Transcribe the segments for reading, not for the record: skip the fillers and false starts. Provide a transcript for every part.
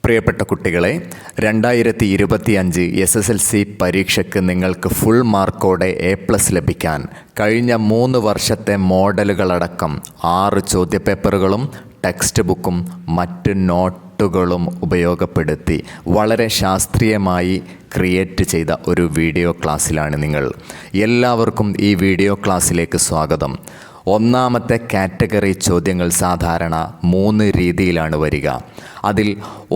പ്രിയപ്പെട്ട കുട്ടികളെ, 2025 SSLC പരീക്ഷയ്ക്ക് നിങ്ങൾക്ക് ഫുൾ മാർക്കോടെ A+ ലഭിക്കാൻ കഴിഞ്ഞ 3 വർഷത്തെ മോഡലുകളടക്കം 6 ചോദ്യപേപ്പറുകളും ടെക്സ്റ്റ് ബുക്കും മറ്റ് നോട്ടുകളും ഉപയോഗപ്പെടുത്തി വളരെ ശാസ്ത്രീയമായി ക്രിയേറ്റ് ചെയ്ത ഒരു വീഡിയോ ക്ലാസ്സിലാണ് നിങ്ങൾ. എല്ലാവർക്കും ഈ വീഡിയോ ക്ലാസ്സിലേക്ക് സ്വാഗതം. ഒന്നാമത്തെ കാറ്റഗറി ചോദ്യങ്ങൾ സാധാരണ 3 രീതിയിലാണ് വരിക. അതിൽ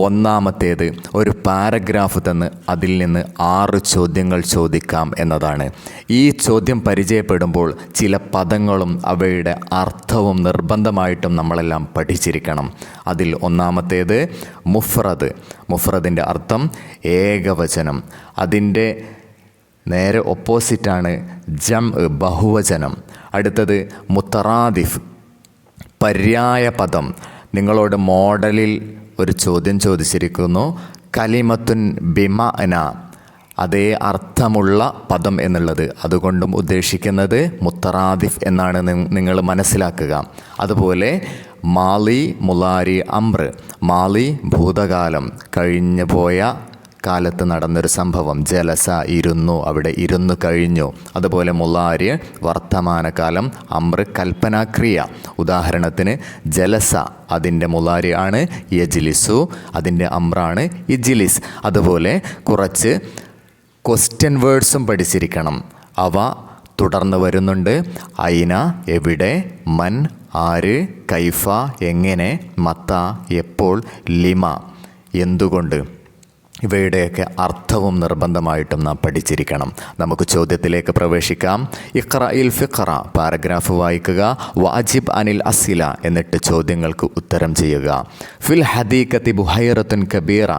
ഒന്നാമത്തേത് ഒരു പാരഗ്രാഫ് തന്ന് അതിൽ നിന്ന് 6 ചോദ്യങ്ങൾ ചോദിക്കാം എന്നതാണ്. ഈ ചോദ്യം പരിചയപ്പെടുമ്പോൾ ചില പദങ്ങളും അവയുടെ അർത്ഥവും നിർബന്ധമായിട്ടും നമ്മളെല്ലാം പഠിച്ചിരിക്കണം. അതിൽ ഒന്നാമത്തേത് മുഫ്രദ്. മുഫ്രദിൻ്റെ അർത്ഥം ഏകവചനം. അതിൻ്റെ നേരെ ഒപ്പോസിറ്റാണ് ബഹുവചനം. അടുത്തത് മുത്തറാദിഫ്, പര്യായ പദം. നിങ്ങളോട് മോഡലിൽ ഒരു ചോദ്യം ചോദിച്ചിരിക്കുന്നു, കലിമത്തുൻ ബിമഅന, അതേ അർത്ഥമുള്ള പദം എന്നുള്ളത്. അതുകൊണ്ടും ഉദ്ദേശിക്കുന്നത് മുത്തറാദിഫ് എന്നാണ് നിങ്ങൾ മനസ്സിലാക്കുക. അതുപോലെ മാലി, മുലാരി, അംർ. മാലി ഭൂതകാലം, കഴിഞ്ഞു പോയ കാലത്ത് നടന്നൊരു സംഭവം. ജലസ ഇരുന്നു, അവിടെ ഇരുന്നു കഴിഞ്ഞു. അതുപോലെ മുലാരി വർത്തമാനകാലം, അംർ കൽപ്പനാക്രിയ. ഉദാഹരണത്തിന് ജലസ അതിൻ്റെ മുലാരി ആണ് യജ്ലിസു, അതിൻ്റെ അംറാണ് ഇജ്ലിസ്. അതുപോലെ കുറച്ച് ക്വസ്റ്റ്യൻ വേർഡ്സും പഠിച്ചിരിക്കണം. അവ തുടർന്ന് വരുന്നുണ്ട്. ഐന എവിടെ, മൻ ആര്, കൈഫ എങ്ങനെ, മത്ത എപ്പോൾ, ലിമ എന്തുകൊണ്ട്. ഇവയുടെയൊക്കെ അർത്ഥവും നിർബന്ധമായിട്ടും നാം പഠിച്ചിരിക്കണം. നമുക്ക് ചോദ്യത്തിലേക്ക് പ്രവേശിക്കാം. ഇഖ്റഇൽ ഫിഖ്റ, പാരഗ്രാഫ് വായിക്കുക. വാജിബ് അനിൽ അസില, എന്നിട്ട് ചോദ്യങ്ങൾക്ക് ഉത്തരം ചെയ്യുക. ഫിൽ ഹദീഖത്തി ബുഹൈറത്തുൻ കബീറ,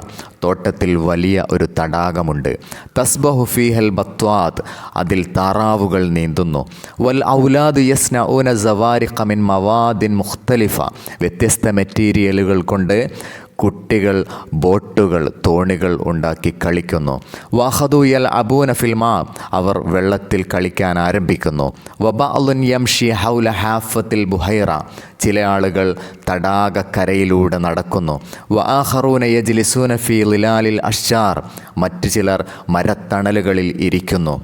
തോട്ടത്തിൽ വലിയ ഒരു തടാകമുണ്ട്. തസ്ബഹു ഫീഹൽ ബത്വാത്, അതിൽ താറാവുകൾ നീന്തുന്നു. വൽ ഔലാദു യസ്നഊന സവാരിഖ മിൻ മവാദിൻ മുഖ്തലിഫ, വ്യത്യസ്ത മെറ്റീരിയലുകൾ കൊണ്ട് കുട്ടികൾ ബോട്ടുകൾ, തോണികൾ ഉണ്ടാക്കി കളിക്കുന്നു. വഹദു യൽ അബൂന ഫിൽമാ, അവർ വെള്ളത്തിൽ കളിക്കാൻ ആരംഭിക്കുന്നു. വബഅലുൻ യംഷി ഹൗല ഹാഫത്തിൽ ബുഹൈറ, ചില ആളുകൾ തടാകക്കരയിലൂടെ നടക്കുന്നു. വആഖറൂന യജ്ലിസൂന ഫീ ളിലാലിൽ അഷ്ജാർ, മറ്റു ചിലർ മരത്തണലുകളിൽ ഇരിക്കുന്നു.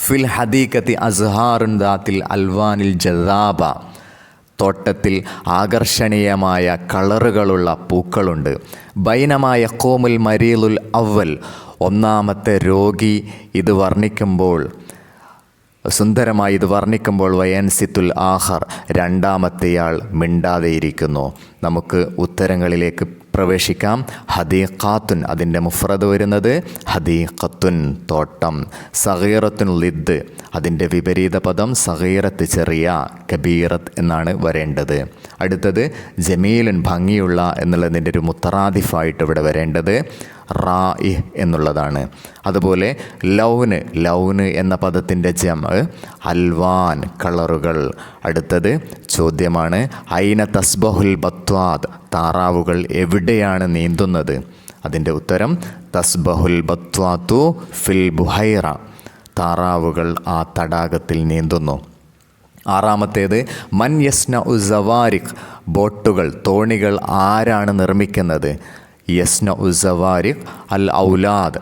ഫിൽ ഹദീഖത്തി അസ്ഹാറുൻ ദാത്തിൽ അൽവാനിൽ ജദാബ, തോട്ടത്തിൽ ആകർഷണീയമായ കളറുകളുള്ള പൂക്കളുണ്ട്. ബൈനമായ ഖോമുൽ മരീലുൽ അവൽ, ഒന്നാമത്തെ രോഗി ഇത് വർണ്ണിക്കുമ്പോൾ, സുന്ദരമായി ഇത് വർണ്ണിക്കുമ്പോൾ, വയൻസിത്തുൽ ആഖർ, രണ്ടാമത്തെയാൾ മിണ്ടാതെയിരിക്കുന്നു. നമുക്ക് ഉത്തരങ്ങളിലേക്ക് പ്രവേശിക്കാം. ഹദീഖാത്തുൻ, അതിൻ്റെ മുഫ്രദ് വരുന്നത് ഹദീഖത്തുൻ തോട്ടം. സഗീറത്തുൻ ലിദ്, അതിൻ്റെ വിപരീത പദം സഗീറത്ത് ചെറിയ, കബീറത്ത് എന്നാണ് വരേണ്ടത്. അടുത്തത് ജമീലുൻ ഭംഗിയുള്ള എന്നുള്ളതിൻ്റെ ഒരു മുത്തറാദിഫായിട്ട് ഇവിടെ വരേണ്ടത് റായിഹ് എന്നുള്ളതാണ്. അതുപോലെ ലൗന്, ലൗന് എന്ന പദത്തിൻ്റെ ജമ് അൽവാൻ, കളറുകൾ. അടുത്തത് ചോദ്യമാണ് ഐന തസ്ബഹുൽ ബത്വാദ്, താറാവുകൾ എവിടെയാണ് നീന്തുന്നത്. അതിൻ്റെ ഉത്തരം തസ്ബഹുൽ ബത്വാത്തു ഫിൽ ബുഹൈറ, താറാവുകൾ ആ തടാകത്തിൽ നീന്തുന്നു. ആറാമത്തേത് മൻ യസ്നഉ സവാരിഖ്, ബോട്ടുകൾ, തോണികൾ ആരാണ് നിർമ്മിക്കുന്നത്. യസ്നഉ സവാരിഖ് അൽ ഔലാദ്,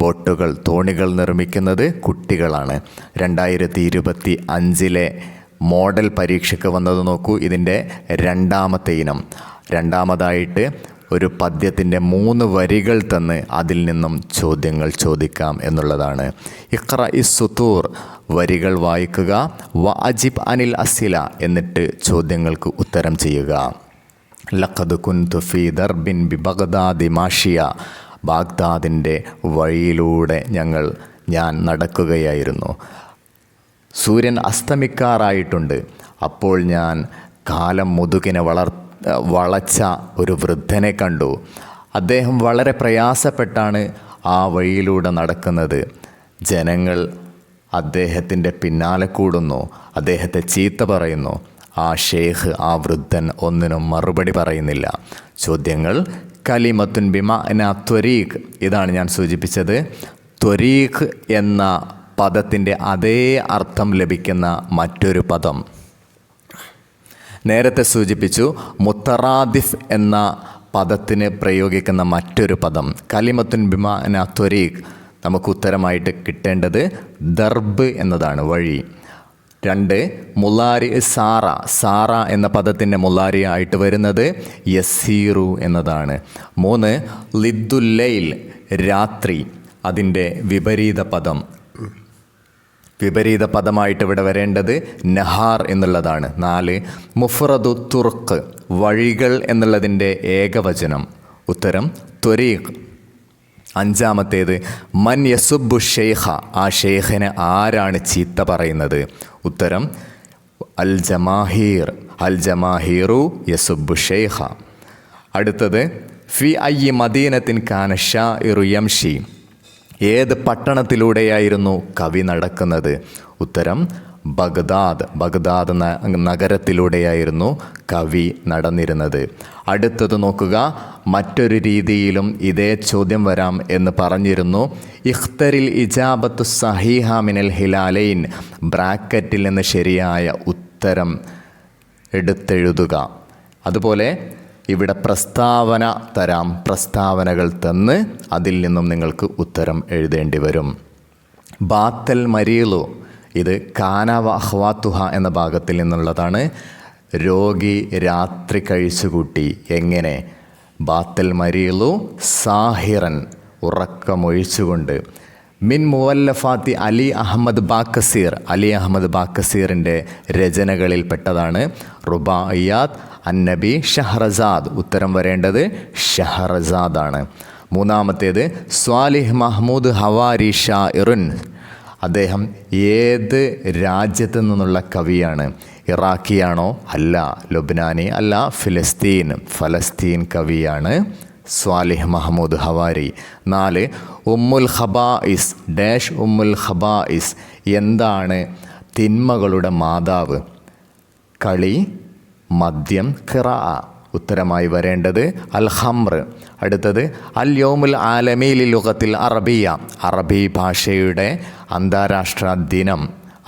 ബോട്ടുകൾ, തോണികൾ നിർമ്മിക്കുന്നത് കുട്ടികളാണ്. 2025 മോഡൽ പരീക്ഷയ്ക്ക് വന്നത് നോക്കൂ. ഇതിൻ്റെ രണ്ടാമത്തെ ഇനം. രണ്ടാമതായിട്ട് ഒരു പദ്യത്തിൻ്റെ 3 വരികൾ തന്ന് അതിൽ നിന്നും ചോദ്യങ്ങൾ ചോദിക്കാം എന്നുള്ളതാണ്. ഇഖ്റഇ സുതൂർ, വരികൾ വായിക്കുക. വഅജിബ് അനിൽ അസില, എന്നിട്ട് ചോദ്യങ്ങൾക്ക് ഉത്തരം ചെയ്യുക. ലഖദ് കുന്തു ഫീ ദർബിൻ ബി ബഗ്ദാദി മാഷിയ, ബാഗ്ദാദിൻ്റെ വഴിയിലൂടെ ഞാൻ നടക്കുകയായിരുന്നു. സൂര്യൻ അസ്തമിക്കാറായിട്ടുണ്ട്. അപ്പോൾ ഞാൻ കാലം മുതുകിനെ വളച്ച ഒരു വൃദ്ധനെ കണ്ടു. അദ്ദേഹം വളരെ പ്രയാസപ്പെട്ടാണ് ആ വഴിയിലൂടെ നടക്കുന്നത്. ജനങ്ങൾ അദ്ദേഹത്തിൻ്റെ പിന്നാലെ കൂടുന്നു, അദ്ദേഹത്തെ ചീത്ത പറയുന്നു. ആ ഷെയ്ഖ്, ആ വൃദ്ധൻ ഒന്നിനും മറുപടി പറയുന്നില്ല. ചോദ്യങ്ങൾ കലിമത്തുൻ ബിമഅന ത്വരീഖ്, ഇതാണ് ഞാൻ സൂചിപ്പിച്ചത്. ത്വരീഖ് എന്ന പദത്തിൻ്റെ അതേ അർത്ഥം ലഭിക്കുന്ന മറ്റൊരു പദം നേരത്തെ സൂചിപ്പിച്ചു. മുത്തറാദിഫ് എന്ന പദത്തിന് പ്രയോഗിക്കുന്ന മറ്റൊരു പദം കലിമത്തുൻ ബിമാന ത്വരീഖ്. നമുക്ക് ഉത്തരമായിട്ട് കിട്ടേണ്ടത് ദർബ് എന്നതാണ്, വഴി. 2 മുലാരി സാറ. സാറ എന്ന പദത്തിൻ്റെ മുലാരി ആയിട്ട് വരുന്നത് യസീറു എന്നതാണ്. 3 ലിദ്ദുല്ലൈൽ, രാത്രി. അതിൻ്റെ വിപരീത പദമായിട്ട് ഇവിടെ വരേണ്ടത് നഹാർ എന്നുള്ളതാണ്. 4 മുഫ്രദു തുർക്ക്, വഴികൾ എന്നുള്ളതിൻ്റെ ഏകവചനം. ഉത്തരം ത്വരീഖ്. 5 മൻ യസുബു ഷെയ്ഖ, ആ ഷെയ്ഖിനെ ആരാണ് ചീത്ത പറയുന്നത്? ഉത്തരം അൽ ജമാഹീർ. അൽ ജമാഹീറു യസുബു ഷെയ്ഖ. അടുത്തത് ഫി അയ്യി മദീനത്തിൻ കാന ഷാഇറു യംഷി, ഏത് പട്ടണത്തിലൂടെയായിരുന്നു കവി നടക്കുന്നത്? ഉത്തരം ബഗ്ദാദ്. ബഗ്ദാദ് നഗരത്തിലൂടെയായിരുന്നു കവി നടന്നിരുന്നത്. അടുത്തത് നോക്കുക, മറ്റൊരു രീതിയിലും ഇതേ ചോദ്യം വരാം എന്ന് പറഞ്ഞിരുന്നു. ഇഖ്തരിൽ ഇജാബത്തു സഹീഹ മിനൽ ഹിലാലൈൻ, ബ്രാക്കറ്റിൽ നിന്ന് ശരിയായ ഉത്തരം എടുത്തെഴുതുക. അതുപോലെ ഇവിടെ പ്രസ്താവന തരാം, പ്രസ്താവനകൾ തന്ന് അതിൽ നിന്നും നിങ്ങൾക്ക് ഉത്തരം എഴുതേണ്ടി വരും. ബാത്തൽ മരീലു, ഇത് കാന വ അഖ്വാത്തുഹ എന്ന ഭാഗത്തിൽ നിന്നുള്ളതാണ്. രോഗി രാത്രി കഴിച്ചുകൂട്ടി. എങ്ങനെ? ബാത്തൽ മരീലു സാഹിറൻ, ഉറക്കമൊഴിച്ചുകൊണ്ട്. മിൻ മുവല്ലഫാത്തി അലി അഹമ്മദ് ബാക്കസീർ, അലി അഹമ്മദ് ബാക്കസീറിൻ്റെ രചനകളിൽ പെട്ടതാണ് റുബായിയാത്ത് അന്നബി ഷഹ്റസാദ്. ഉത്തരം വരേണ്ടത് ഷഹ്റസാദാണ്. 3 സ്വാലിഹ് മഹ്മൂദ് ഹവാരി ഷാഇറുൻ, അദ്ദേഹം ഏത് രാജ്യത്തു നിന്നുള്ള കവിയാണ്? ഇറാഖിയാണോ? അല്ല. ലുബ്നാനി അല്ല. ഫലസ്തീൻ കവിയാണ് സ്വാലിഹ് മഹ്മൂദ് ഹവാരി. 4 ഉമ്മുൽ ഖബായിസ് ഡാഷ് ഉമ്മുൽ ഖബായിസ്, എന്താണ് തിന്മകളുടെ മാതാവ്? കളി, മദ്യം, ഖിറാഅ. ഉത്തരമായി വരേണ്ടത് അൽ ഖംർ. അടുത്തത് അൽ യൗമുൽ ആലമി ലിലുഗത്തിൽ അറബിയ, അറബി ഭാഷയുടെ അന്താരാഷ്ട്ര ദിനം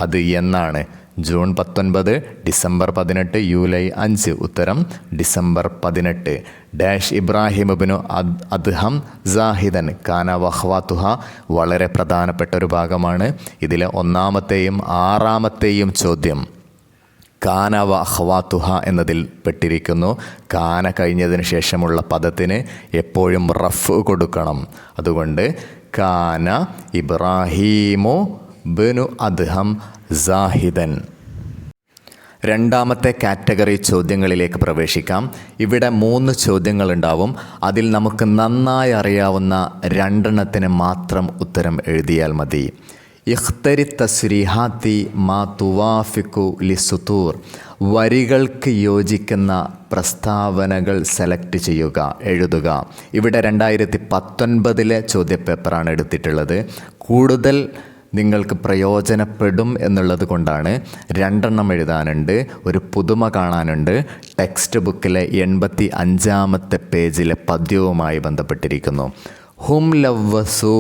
അത് എന്നാണ്? June 19, December 18, July 5. ഉത്തരം December 18. Dash Ibrahim ibn Adham സാഹിദൻ കാന വഖ്വാത്തുഹ, വളരെ പ്രധാനപ്പെട്ട ഒരു ഭാഗമാണ്. ഇതിലെ 1ാമത്തെയും 6ാമത്തെയും ചോദ്യം കാന വ അഖ്വാത്തുഹ എന്നതിൽ പെട്ടിരിക്കുന്നു. കാന കഴിഞ്ഞതിന് ശേഷമുള്ള പദത്തിന് എപ്പോഴും റഫ് കൊടുക്കണം. അതുകൊണ്ട് കാന ഇബ്രാഹീമു ബിനു അദ്ഹം സാഹിദൻ. 2ാമത്തെ കാറ്റഗറി ചോദ്യങ്ങളിലേക്ക് പ്രവേശിക്കാം. ഇവിടെ 3 ചോദ്യങ്ങളുണ്ടാവും. അതിൽ നമുക്ക് നന്നായി അറിയാവുന്ന 2 മാത്രം ഉത്തരം എഴുതിയാൽ മതി. ഇഖ്തരി തസ്രീഹാത്തി മാ തുവാഫിക്കു ലിസുതൂർ, വരികൾക്ക് യോജിക്കുന്ന പ്രസ്താവനകൾ സെലക്ട് ചെയ്യുക, എഴുതുക. ഇവിടെ 2019 ചോദ്യപേപ്പറാണ് എടുത്തിട്ടുള്ളത്. കൂടുതൽ നിങ്ങൾക്ക് പ്രയോജനപ്പെടും എന്നുള്ളത് കൊണ്ടാണ് 2 എഴുതാനുണ്ട്, ഒരു പുതുമ കാണാനുണ്ട്. ടെക്സ്റ്റ് ബുക്കിലെ 85ാമത്തെ പേജിലെ പദ്യവുമായി ബന്ധപ്പെട്ടിരിക്കുന്നു. ഹും ലവ്വസു,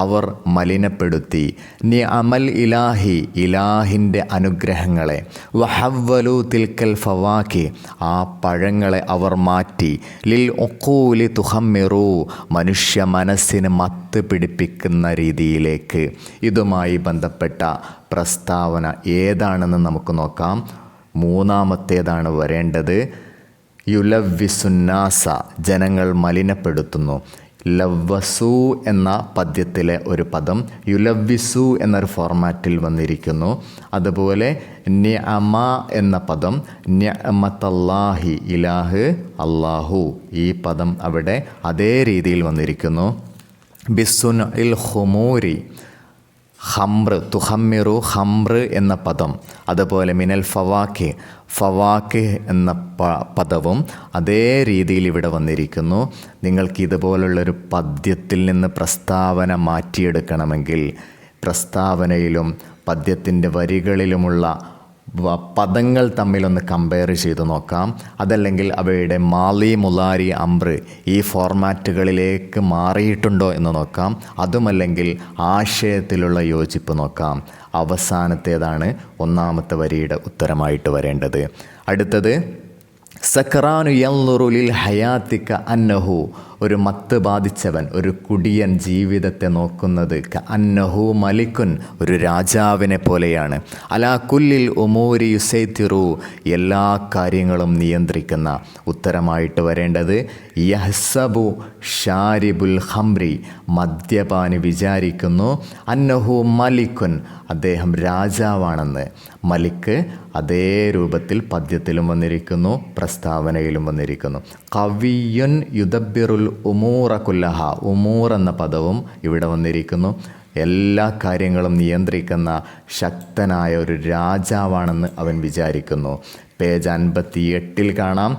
അവർ മലിനപ്പെടുത്തി. നി അമൽ ഇലാഹി, ഇലാഹിൻ്റെ അനുഗ്രഹങ്ങളെ. വഹവ്വലു തിൽക്കൽ ഫവാക്കി, ആ പഴങ്ങളെ അവർ മാറ്റി. ലിൽ ഉഖൂലി തുഹമ്മിറു, മനുഷ്യ മനസ്സിന് മത്ത് പിടിപ്പിക്കുന്ന രീതിയിലേക്ക്. ഇതുമായി ബന്ധപ്പെട്ട പ്രസ്താവന ഏതാണെന്ന് നമുക്ക് നോക്കാം. 3ാമത്തേതാണ് വരേണ്ടത്. യുലവ്വിസുന്നാസ, ജനങ്ങൾ മലിനപ്പെടുത്തുന്നു. ലവ്വസു എന്ന പദ്യത്തിലെ ഒരു പദം യുലവ്വിസു എന്നൊരു ഫോർമാറ്റിൽ വന്നിരിക്കുന്നു. അതുപോലെ നിഅമ എന്ന പദം നിഅമത്തല്ലാഹി, ഇലാഹ് അല്ലാഹു, ഈ പദം അവിടെ അതേ രീതിയിൽ വന്നിരിക്കുന്നു. ബിസുൻഇൽ ഖുമൂരി, ഖംറ്, തുഹമ്മിറു ഖംറ് എന്ന പദം. അതുപോലെ മിനൽ ഫവാക്കി, ഫവാക്കി എന്ന പദവും അതേ രീതിയിൽ ഇവിടെ വന്നിരിക്കുന്നു. നിങ്ങൾക്ക് ഇതുപോലുള്ളൊരു പദ്യത്തിൽ നിന്ന് പ്രസ്താവന മാറ്റിയെടുക്കണമെങ്കിൽ പ്രസ്താവനയിലും പദ്യത്തിൻ്റെ വരികളിലുമുള്ള പദങ്ങൾ തമ്മിലൊന്ന് കമ്പയർ ചെയ്ത് നോക്കാം. അതല്ലെങ്കിൽ അവയുടെ മാലി, മുലാരി, അംറ് ഈ ഫോർമാറ്റുകളിലേക്ക് മാറിയിട്ടുണ്ടോ എന്ന് നോക്കാം. അതുമല്ലെങ്കിൽ ആശയത്തിലുള്ള യോജിപ്പ് നോക്കാം. അവസാനത്തേതാണ് 1ാമത്തെ വരിയുടെ ഉത്തരമായിട്ട് വരേണ്ടത്. അടുത്തത് സക്രാനു യൻളുറുലിൽ ഹയാത്തിക്ക അന്നഹു, ഒരു മത്ത് ബാധിച്ചവൻ, ഒരു കുടിയൻ ജീവിതത്തെ നോക്കുന്നത് അന്നഹു മലിക്കുൻ, ഒരു രാജാവിനെ പോലെയാണ്. അലാ കുല്ലിൽ ഉമൂരി യുസൈത്തിറു, എല്ലാ കാര്യങ്ങളും നിയന്ത്രിക്കുന്ന. ഉത്തരമായിട്ട് വരേണ്ടത് യഹ്സബു ഷാരിബുൽ ഖംറി, മദ്യപാനി വിചാരിക്കുന്നു, അന്നഹു മലിക്കുൻ, അദ്ദേഹം രാജാവാണെന്ന്. മലിക്ക് അതേ രൂപത്തിൽ പദ്യത്തിലും വന്നിരിക്കുന്നു, പ്രസ്താവനയിലും വന്നിരിക്കുന്നു. കവിയുൻ യുദബ്ബിറുൽ ഉമൂറ കുല്ലഹ, ഉമൂർ എന്ന പദവും ഇവിടെ വന്നിരിക്കുന്നു. എല്ലാ കാര്യങ്ങളും നിയന്ത്രിക്കുന്ന ശക്തനായ ഒരു രാജാവാണെന്ന് അവൻ വിചാരിക്കുന്നു. പേജ് 58 കാണാം,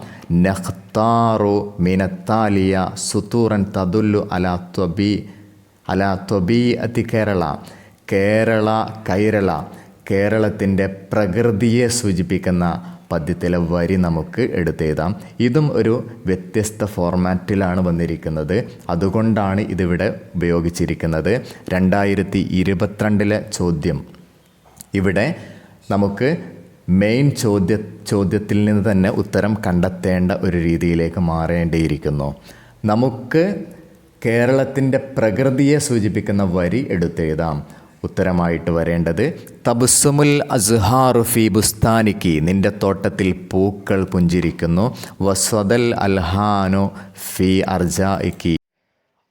നഖ്താറു മിനത്താലിയ സുതൂറൻ തദുല്ലു അലാ ത്വബീഅത്തി കേരള, കൈരള, കേരളത്തിൻ്റെ പ്രകൃതിയെ സൂചിപ്പിക്കുന്ന പദ്യത്തിലെ വരി നമുക്ക് എടുത്തെഴുതാം. ഇതും ഒരു വ്യത്യസ്ത ഫോർമാറ്റിലാണ് വന്നിരിക്കുന്നത്, അതുകൊണ്ടാണ് ഇതിവിടെ ഉപയോഗിച്ചിരിക്കുന്നത്. 2022 ചോദ്യം. ഇവിടെ നമുക്ക് മെയിൻ ചോദ്യത്തിൽ നിന്ന് തന്നെ ഉത്തരം കണ്ടെത്തേണ്ട ഒരു രീതിയിലേക്ക് മാറേണ്ടിയിരിക്കുന്നു. നമുക്ക് കേരളത്തിൻ്റെ പ്രകൃതിയെ സൂചിപ്പിക്കുന്ന വരി എടുത്തെഴുതാം. ഉത്തരമായിട്ട് വരേണ്ടത് തബസ്സുമുൽ അസ്ഹാറു ഫി ബുസ്താനിക്ക്, നിൻ്റെ തോട്ടത്തിൽ പൂക്കൾ പുഞ്ചിരിക്കുന്നു. വസ്വദൽ അൽഹാനു ഫി അർജാഇക്കി,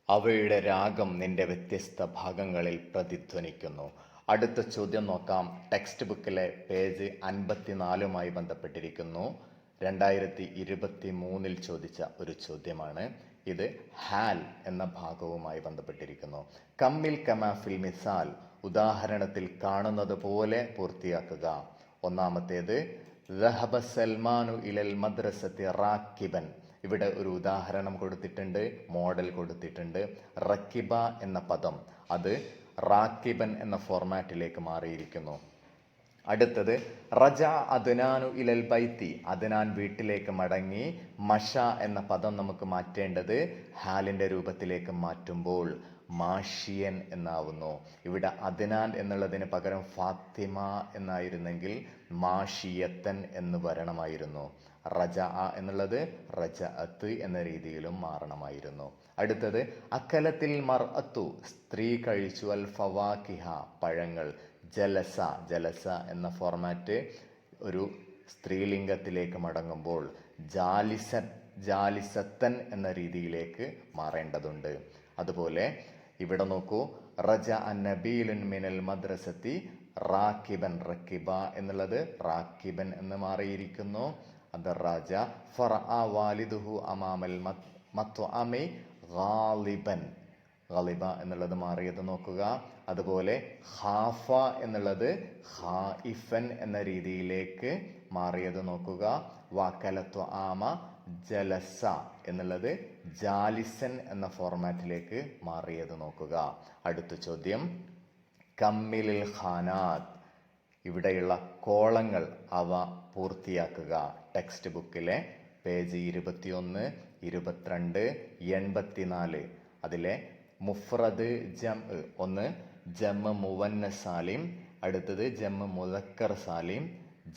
അവയുടെ രാഗം നിൻ്റെ വ്യത്യസ്ത ഭാഗങ്ങളിൽ പ്രതിധ്വനിക്കുന്നു. അടുത്ത ചോദ്യം നോക്കാം. ടെക്സ്റ്റ് ബുക്കിലെ പേജ് 54 ബന്ധപ്പെട്ടിരിക്കുന്നു. 2023 ചോദിച്ച ഒരു ചോദ്യമാണ് ഇത്. ഹാൽ എന്ന ഭാഗവുമായി ബന്ധപ്പെട്ടിരിക്കുന്നു. കമ്മിൽ കമാഫിൽ മിസാൽ, ഉദാഹരണത്തിൽ കാണുന്നത് പോലെ പൂർത്തിയാക്കുക. ഒന്നാമത്തേത് ദഹബ സൽമാനു ഇലൽ മദ്രസത്തി റാക്കിബൻ, ഇവിടെ ഒരു ഉദാഹരണം കൊടുത്തിട്ടുണ്ട്, മോഡൽ കൊടുത്തിട്ടുണ്ട്. റക്കിബ എന്ന പദം അത് റാക്കിബൻ എന്ന ഫോർമാറ്റിലേക്ക് മാറിയിരിക്കുന്നു. അടുത്തത് റജ അദ്നാനു ഇലൽ ബൈത്തി, അദ്നാൻ വീട്ടിലേക്ക് മടങ്ങി. മഷ എന്ന പദം നമുക്ക് മാറ്റേണ്ടത് ഹാലിൻ്റെ രൂപത്തിലേക്ക് മാറ്റുമ്പോൾ മാഷിയൻ എന്നാവുന്നു. ഇവിടെ അദ്നാൻ എന്നുള്ളതിന് പകരം ഫാത്തിമ എന്നായിരുന്നെങ്കിൽ മാഷിയത്തൻ എന്ന് വരണമായിരുന്നു. റജ എന്നുള്ളത് റജഅത്ത് എന്ന രീതിയിലും മാറണമായിരുന്നു. അടുത്തത് അക്കലത്തിൽ മർഅത്തു, സ്ത്രീ കഴിച്ചു. അൽ ഫവാക്കിഹ, പഴങ്ങൾ. ജലസ എന്ന ഫോർമാറ്റ് ഒരു സ്ത്രീലിംഗത്തിലേക്ക് മടങ്ങുമ്പോൾ ജാലിസത്തൻ എന്ന രീതിയിലേക്ക് മാറേണ്ടതുണ്ട്. അതുപോലെ ഇവിടെ നോക്കൂ, റജ നബീലുൻ മിനൽ മദ്രസത്തി റാക്കിബൻ, റക്കിബ എന്നുള്ളത് റാക്കിബൻ എന്ന് മാറിയിരിക്കുന്നു. അത് റജ ഫറഅ വാലിദുഹു അമാമൽ മത്വഅമി ഗാലിബൻ, ഗാലിബ എന്നുള്ളത് മാറിയത് നോക്കുക. അതുപോലെ ഖാഫ എന്നുള്ളത് ഖായിഫൻ എന്ന രീതിയിലേക്ക് മാറിയത് നോക്കുക. വാക്കലത്വ ആമ ജലസ എന്നുള്ളത് ജാലിസൻ എന്ന ഫോർമാറ്റിലേക്ക് മാറിയത് നോക്കുക. അടുത്ത ചോദ്യം കമ്മിലിൽ ഖാനാത്ത്, ഇവിടെയുള്ള കോളങ്ങൾ അവ പൂർത്തിയാക്കുക. ടെക്സ്റ്റ് ബുക്കിലെ പേജ് 21, 22, 84 അതിലെ മുഫ്രദ് ജം, ഒന്ന് ജമ്മ മുവന്നസ് സാലിം, അടുത്തത് ജമ്മ മുദക്കർ സാലിം,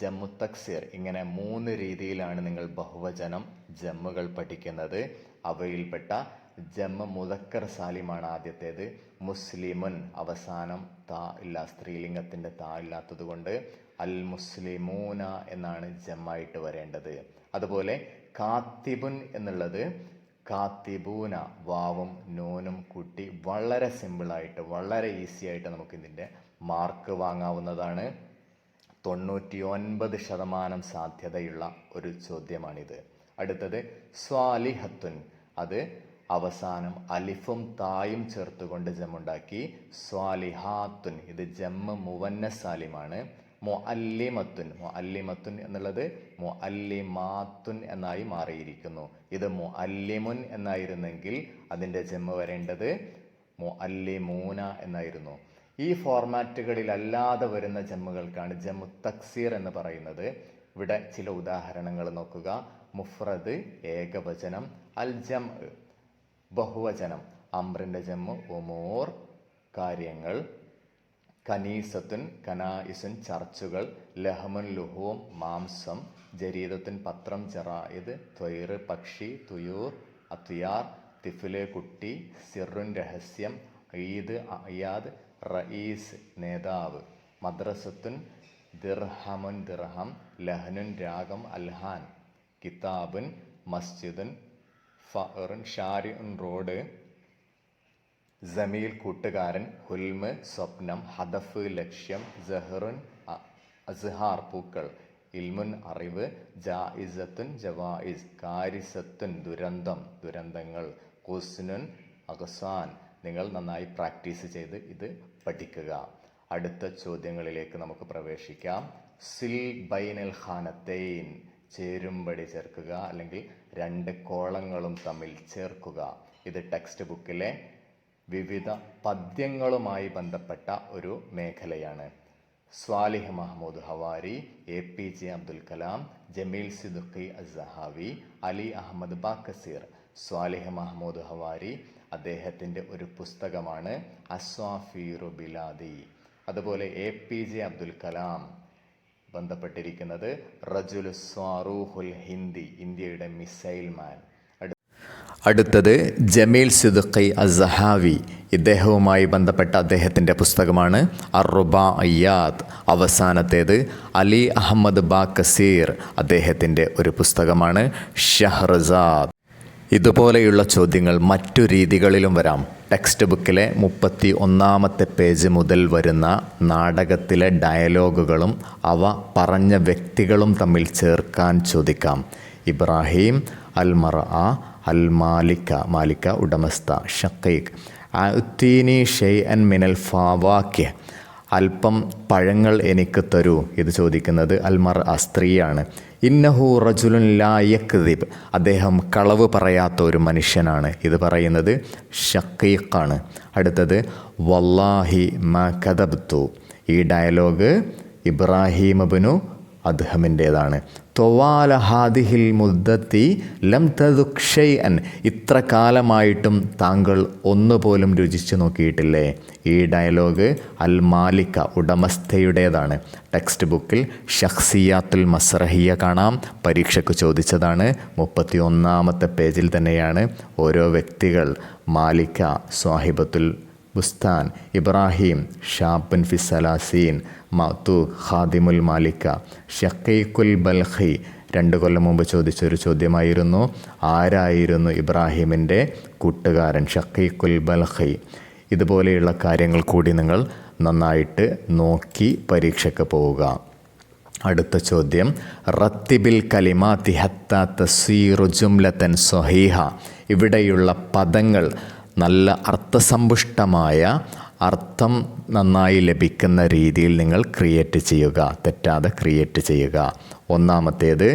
ജമ്മു തക്സീർ, ഇങ്ങനെ 3 രീതിയിലാണ് നിങ്ങൾ ബഹുവചനം ജമ്മുകൾ പഠിക്കുന്നത്. അവയിൽപ്പെട്ട ജമ്മ മുദക്കർ സാലിമാണ് ആദ്യത്തേത്. മുസ്ലിമുൻ, അവസാനം താ ഇല്ല, സ്ത്രീലിംഗത്തിൻ്റെ താ ഇല്ലാത്തത് കൊണ്ട് അൽ മുസ്ലിമൂന എന്നാണ് ജമ്മായിട്ട് വരേണ്ടത്. അതുപോലെ കാത്തിബുൻ എന്നുള്ളത് കാത്തിബൂന, വാവും നൂനും കൂട്ടി വളരെ സിമ്പിളായിട്ട് വളരെ ഈസി ആയിട്ട് നമുക്ക് ഇതിൻ്റെ മാർക്ക് വാങ്ങാവുന്നതാണ്. 99% സാധ്യതയുള്ള ഒരു ചോദ്യമാണിത്. അടുത്തത് സ്വാലിഹത്തുൻ, അത് അവസാനം അലിഫും തായും ചേർത്തുകൊണ്ട് ജമ്മുണ്ടാക്കി. സ്വാലിഹാത്തുൻ, ഇത് ജമ്മ് മുവന്നസ് സാലിമാണ്. മുഅല്ലിമത്തുൻ എന്നുള്ളത് മുഅല്ലിമാത്തുൻ എന്നായി മാറിയിരിക്കുന്നു. ഇത് മുഅല്ലിമുൻ എന്നായിരുന്നെങ്കിൽ അതിൻ്റെ ജമ്മ് വരേണ്ടത് മുഅല്ലിമൂന എന്നായിരുന്നു. ഈ ഫോർമാറ്റുകളിലല്ലാതെ വരുന്ന ജമ്മുകൾക്കാണ് ജമ്മു തക്സീർ എന്ന് പറയുന്നത്. ഇവിടെ ചില ഉദാഹരണങ്ങൾ നോക്കുക. മുഫ്രദ് ഏകവചനം, അൽ ജം ബഹുവചനം, അംറിൻ്റെ ജമ്മു ഉമൂർ കാര്യങ്ങൾ, കനീസത്തുൻ കനായിസുൻ ചർച്ചുകൾ, ലഹമുൻ ലുഹൂം മാംസം, ജരീദത്തുൻ പത്രം ജറായിദ്, ത്വയ്റ് പക്ഷി, തുയൂർ അത്യാർ, തിഫില് കുട്ടി, സിറുൻ രഹസ്യം, ഈദ് അയാദ്, റയീസ് നേതാവ്, മദ്രസത്തുൻ ദിർഹമുൻ ദിർഹം, ലഹ്നുൻ രാഗം അൽഹാൻ, കിതാബുൻ മസ്ജിദുൻ, ഫറുൻ ഷാരിഉൻ റോഡ്, ജമീൽ കൂട്ടുകാരൻ, ഹുൽമ് സ്വപ്നം, ഹദഫ് ലക്ഷ്യം, സഹറുൻ അസ്ഹാർ പൂക്കൾ, ഇൽമുൻ അറിവ്, ജായിസത്തുൻ ജവായിസ്, കാരിസത്തുൻ ദുരന്തം ദുരന്തങ്ങൾ, ഖുസ്നുൻ അഖ്സാൻ. നിങ്ങൾ നന്നായി പ്രാക്ടീസ് ചെയ്ത് ഇത് പഠിക്കുക. അടുത്ത ചോദ്യങ്ങളിലേക്ക് നമുക്ക് പ്രവേശിക്കാം. സിൽ ബൈനൽ ഖാനത്തൈൻ, ചേരുംപടി ചേർക്കുക അല്ലെങ്കിൽ രണ്ട് കോളങ്ങളും തമ്മിൽ ചേർക്കുക. ഇത് ടെക്സ്റ്റ് ബുക്കിലെ വിവിധ പദ്യങ്ങളുമായി ബന്ധപ്പെട്ട ഒരു മേഖലയാണ്. സ്വാലിഹ് മഹ്മൂദ് ഹവാരി, APJ അബ്ദുൽ കലാം, ജമീൽ സിദ്ദീഖി അസ്സഹാവി, അലി അഹമ്മദ് ബാക്കസീർ. സ്വാലിഹ് മഹ്മൂദ് ഹവാരി അദ്ദേഹത്തിൻ്റെ ഒരു പുസ്തകമാണ് അസ്വാഫീറു ബിലാദി. അതുപോലെ APJ അബ്ദുൽ കലാം ബന്ധപ്പെട്ടിരിക്കുന്നത് റജുലു സ്വാറൂഹുൽ ഹിന്ദി, ഇന്ത്യയുടെ മിസൈൽ മാൻ. അടുത്തത് ജമീൽ സിദ്ദീഖി അസ്സഹാവി, ഇദ്ദേഹവുമായി ബന്ധപ്പെട്ട അദ്ദേഹത്തിൻ്റെ പുസ്തകമാണ് അർ-റുബാഇയാത്ത്. അവസാനത്തേത് അലി അഹമ്മദ് ബാക്കസീർ, അദ്ദേഹത്തിൻ്റെ ഒരു പുസ്തകമാണ് ഷഹ്റസാദ്. ഇതുപോലെയുള്ള ചോദ്യങ്ങൾ മറ്റു രീതികളിലും വരാം. ടെക്സ്റ്റ് ബുക്കിലെ 31-ാമത്തെ പേജ് മുതൽ വരുന്ന നാടകത്തിലെ ഡയലോഗുകളും അവ പറഞ്ഞ വ്യക്തികളും തമ്മിൽ ചേർക്കാൻ ചോദിക്കാം. ഇബ്രാഹിം അൽ-മർആ മാലിക്ക ഉടമസ്ഥ, ഷക്കീഖ് അഅ്തീനി ഷൈഅൻ മിനൽ ഫവാക്കിഹ്, അല്പം പഴങ്ങൾ എനിക്ക് തരൂ. ഇത് ചോദിക്കുന്നത് അൽ-മർആ സ്ത്രീയാണ്. ഇന്നഹു റജുലുൻ ലാ യക്ദിബ്, അദ്ദേഹം കളവ് പറയാത്ത ഒരു മനുഷ്യനാണ്. ഇത് പറയുന്നത് ഷക്കീഖാണ്. അടുത്തത് വല്ലാഹി മാ കദബ്തു, ഈ ഡയലോഗ് ഇബ്രാഹിം ഇബ്നു അദ്ഹമിൻ്റേതാണ്. തൊവാല ഹാദിഹിൽ മുദ്ദത്തി ലം തദുക് ഷൈഅൻ, ഇത്ര കാലമായിട്ടും താങ്കൾ ഒന്നുപോലും രുചിച്ചു നോക്കിയിട്ടില്ലേ. ഈ ഡയലോഗ് അൽ മാലിക്ക ഉടമസ്ഥയുടേതാണ്. ടെക്സ്റ്റ് ബുക്കിൽ ഷഖ്സിയാത്തുൽ മസ്റഹിയ കാണാം. പരീക്ഷയ്ക്ക് ചോദിച്ചതാണ്. 31-ാമത്തെ പേജിൽ തന്നെയാണ് ഓരോ വ്യക്തികൾ. മാലിക്ക സ്വാഹിബത്തുൽ ബുസ്താൻ, ഇബ്രാഹിം ഷാബുൻ ഫിസലാസീൻ, മഅ്തു ഖാദിമുൽ മാലിക്ക, ഷക്കീഖുൽ ബൽഖി. 2 കൊല്ലം മുമ്പ് ചോദിച്ചൊരു ചോദ്യമായിരുന്നു. ആരായിരുന്നു ഇബ്രാഹിമിൻ്റെ കൂട്ടുകാരൻ? ഷക്കീഖുൽ ബൽഖി. ഇതുപോലെയുള്ള കാര്യങ്ങൾ കൂടി നിങ്ങൾ നന്നായിട്ട് നോക്കി പരീക്ഷയ്ക്ക് പോവുക. അടുത്ത ചോദ്യം, റത്തിബിൽ കലിമാത്തി ഹത്താ തസ്വീറു ജുംലതൻ സ്വഹീഹ, ഇവിടെയുള്ള പദങ്ങൾ നല്ല അർത്ഥസമ്പുഷ്ടമായ അർത്ഥം നന്നായി ലഭിക്കുന്ന രീതിയിൽ നിങ്ങൾ ക്രിയേറ്റ് ചെയ്യുക, തെറ്റാതെ ക്രിയേറ്റ് ചെയ്യുക. ഒന്നാമത്തേത്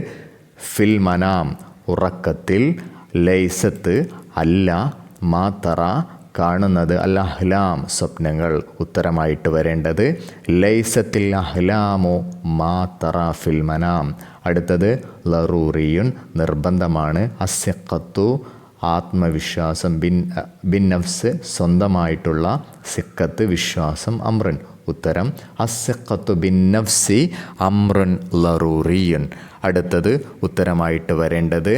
ഫിൽ മനാം, ഉറക്കത്തിൽ, ലൈസത്ത് അല്ല, മാതറ കാണുന്നത്, അൽ അഹ്ലാം സ്വപ്നങ്ങൾ. ഉത്തരമായിട്ട് വരേണ്ടത് ലൈസത്തിൽ അഹ്ലാമു മാതറ ഫിൽ മനാം. അടുത്തത് ലറൂറിയുൻ, നിർബന്ധമാണ്, അസ്സിഖത്തു ആത്മവിശ്വാസം, ബിൻ നഫ്സ് സ്വന്തമായിട്ടുള്ള, സിഖത്ത് വിശ്വാസം, അമ്രുൻ. ഉത്തരം അസ്സിഖത്തു ബിൻ നഫ്സി അമ്രുൻ ലറൂറിയുൻ. അടുത്തത് ഉത്തരമായിട്ട് വരേണ്ടത്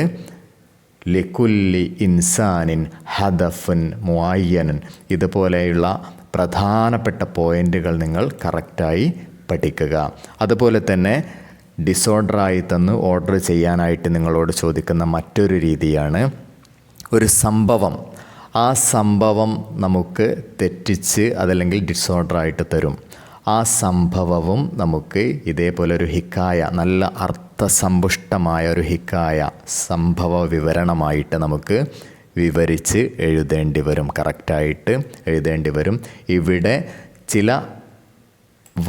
ലികുല്ലി ഇൻസാനിൻ ഹദഫുൻ മുഅയ്യനൻ. ഇതുപോലെയുള്ള പ്രധാനപ്പെട്ട പോയിന്റുകൾ നിങ്ങൾ കറക്റ്റായി പഠിക്കുക. അതുപോലെ തന്നെ ഡിസോർഡറായി തന്ന് ഓർഡർ ചെയ്യാനായിട്ട് നിങ്ങളോട് ചോദിക്കുന്ന മറ്റൊരു രീതിയാണ് ഒരു സംഭവം. ആ സംഭവം നമുക്ക് തെറ്റിച്ച് അതല്ലെങ്കിൽ ഡിസോർഡറായിട്ട് തരും. ആ സംഭവവും നമുക്ക് ഇതേപോലെ ഒരു ഹിക്കായ, നല്ല അർത്ഥസമ്പുഷ്ടമായ ഒരു ഹിക്കായ, സംഭവ വിവരണമായിട്ട് നമുക്ക് വിവരിച്ച് എഴുതേണ്ടി വരും, കറക്റ്റായിട്ട് എഴുതേണ്ടി വരും. ഇവിടെ ചില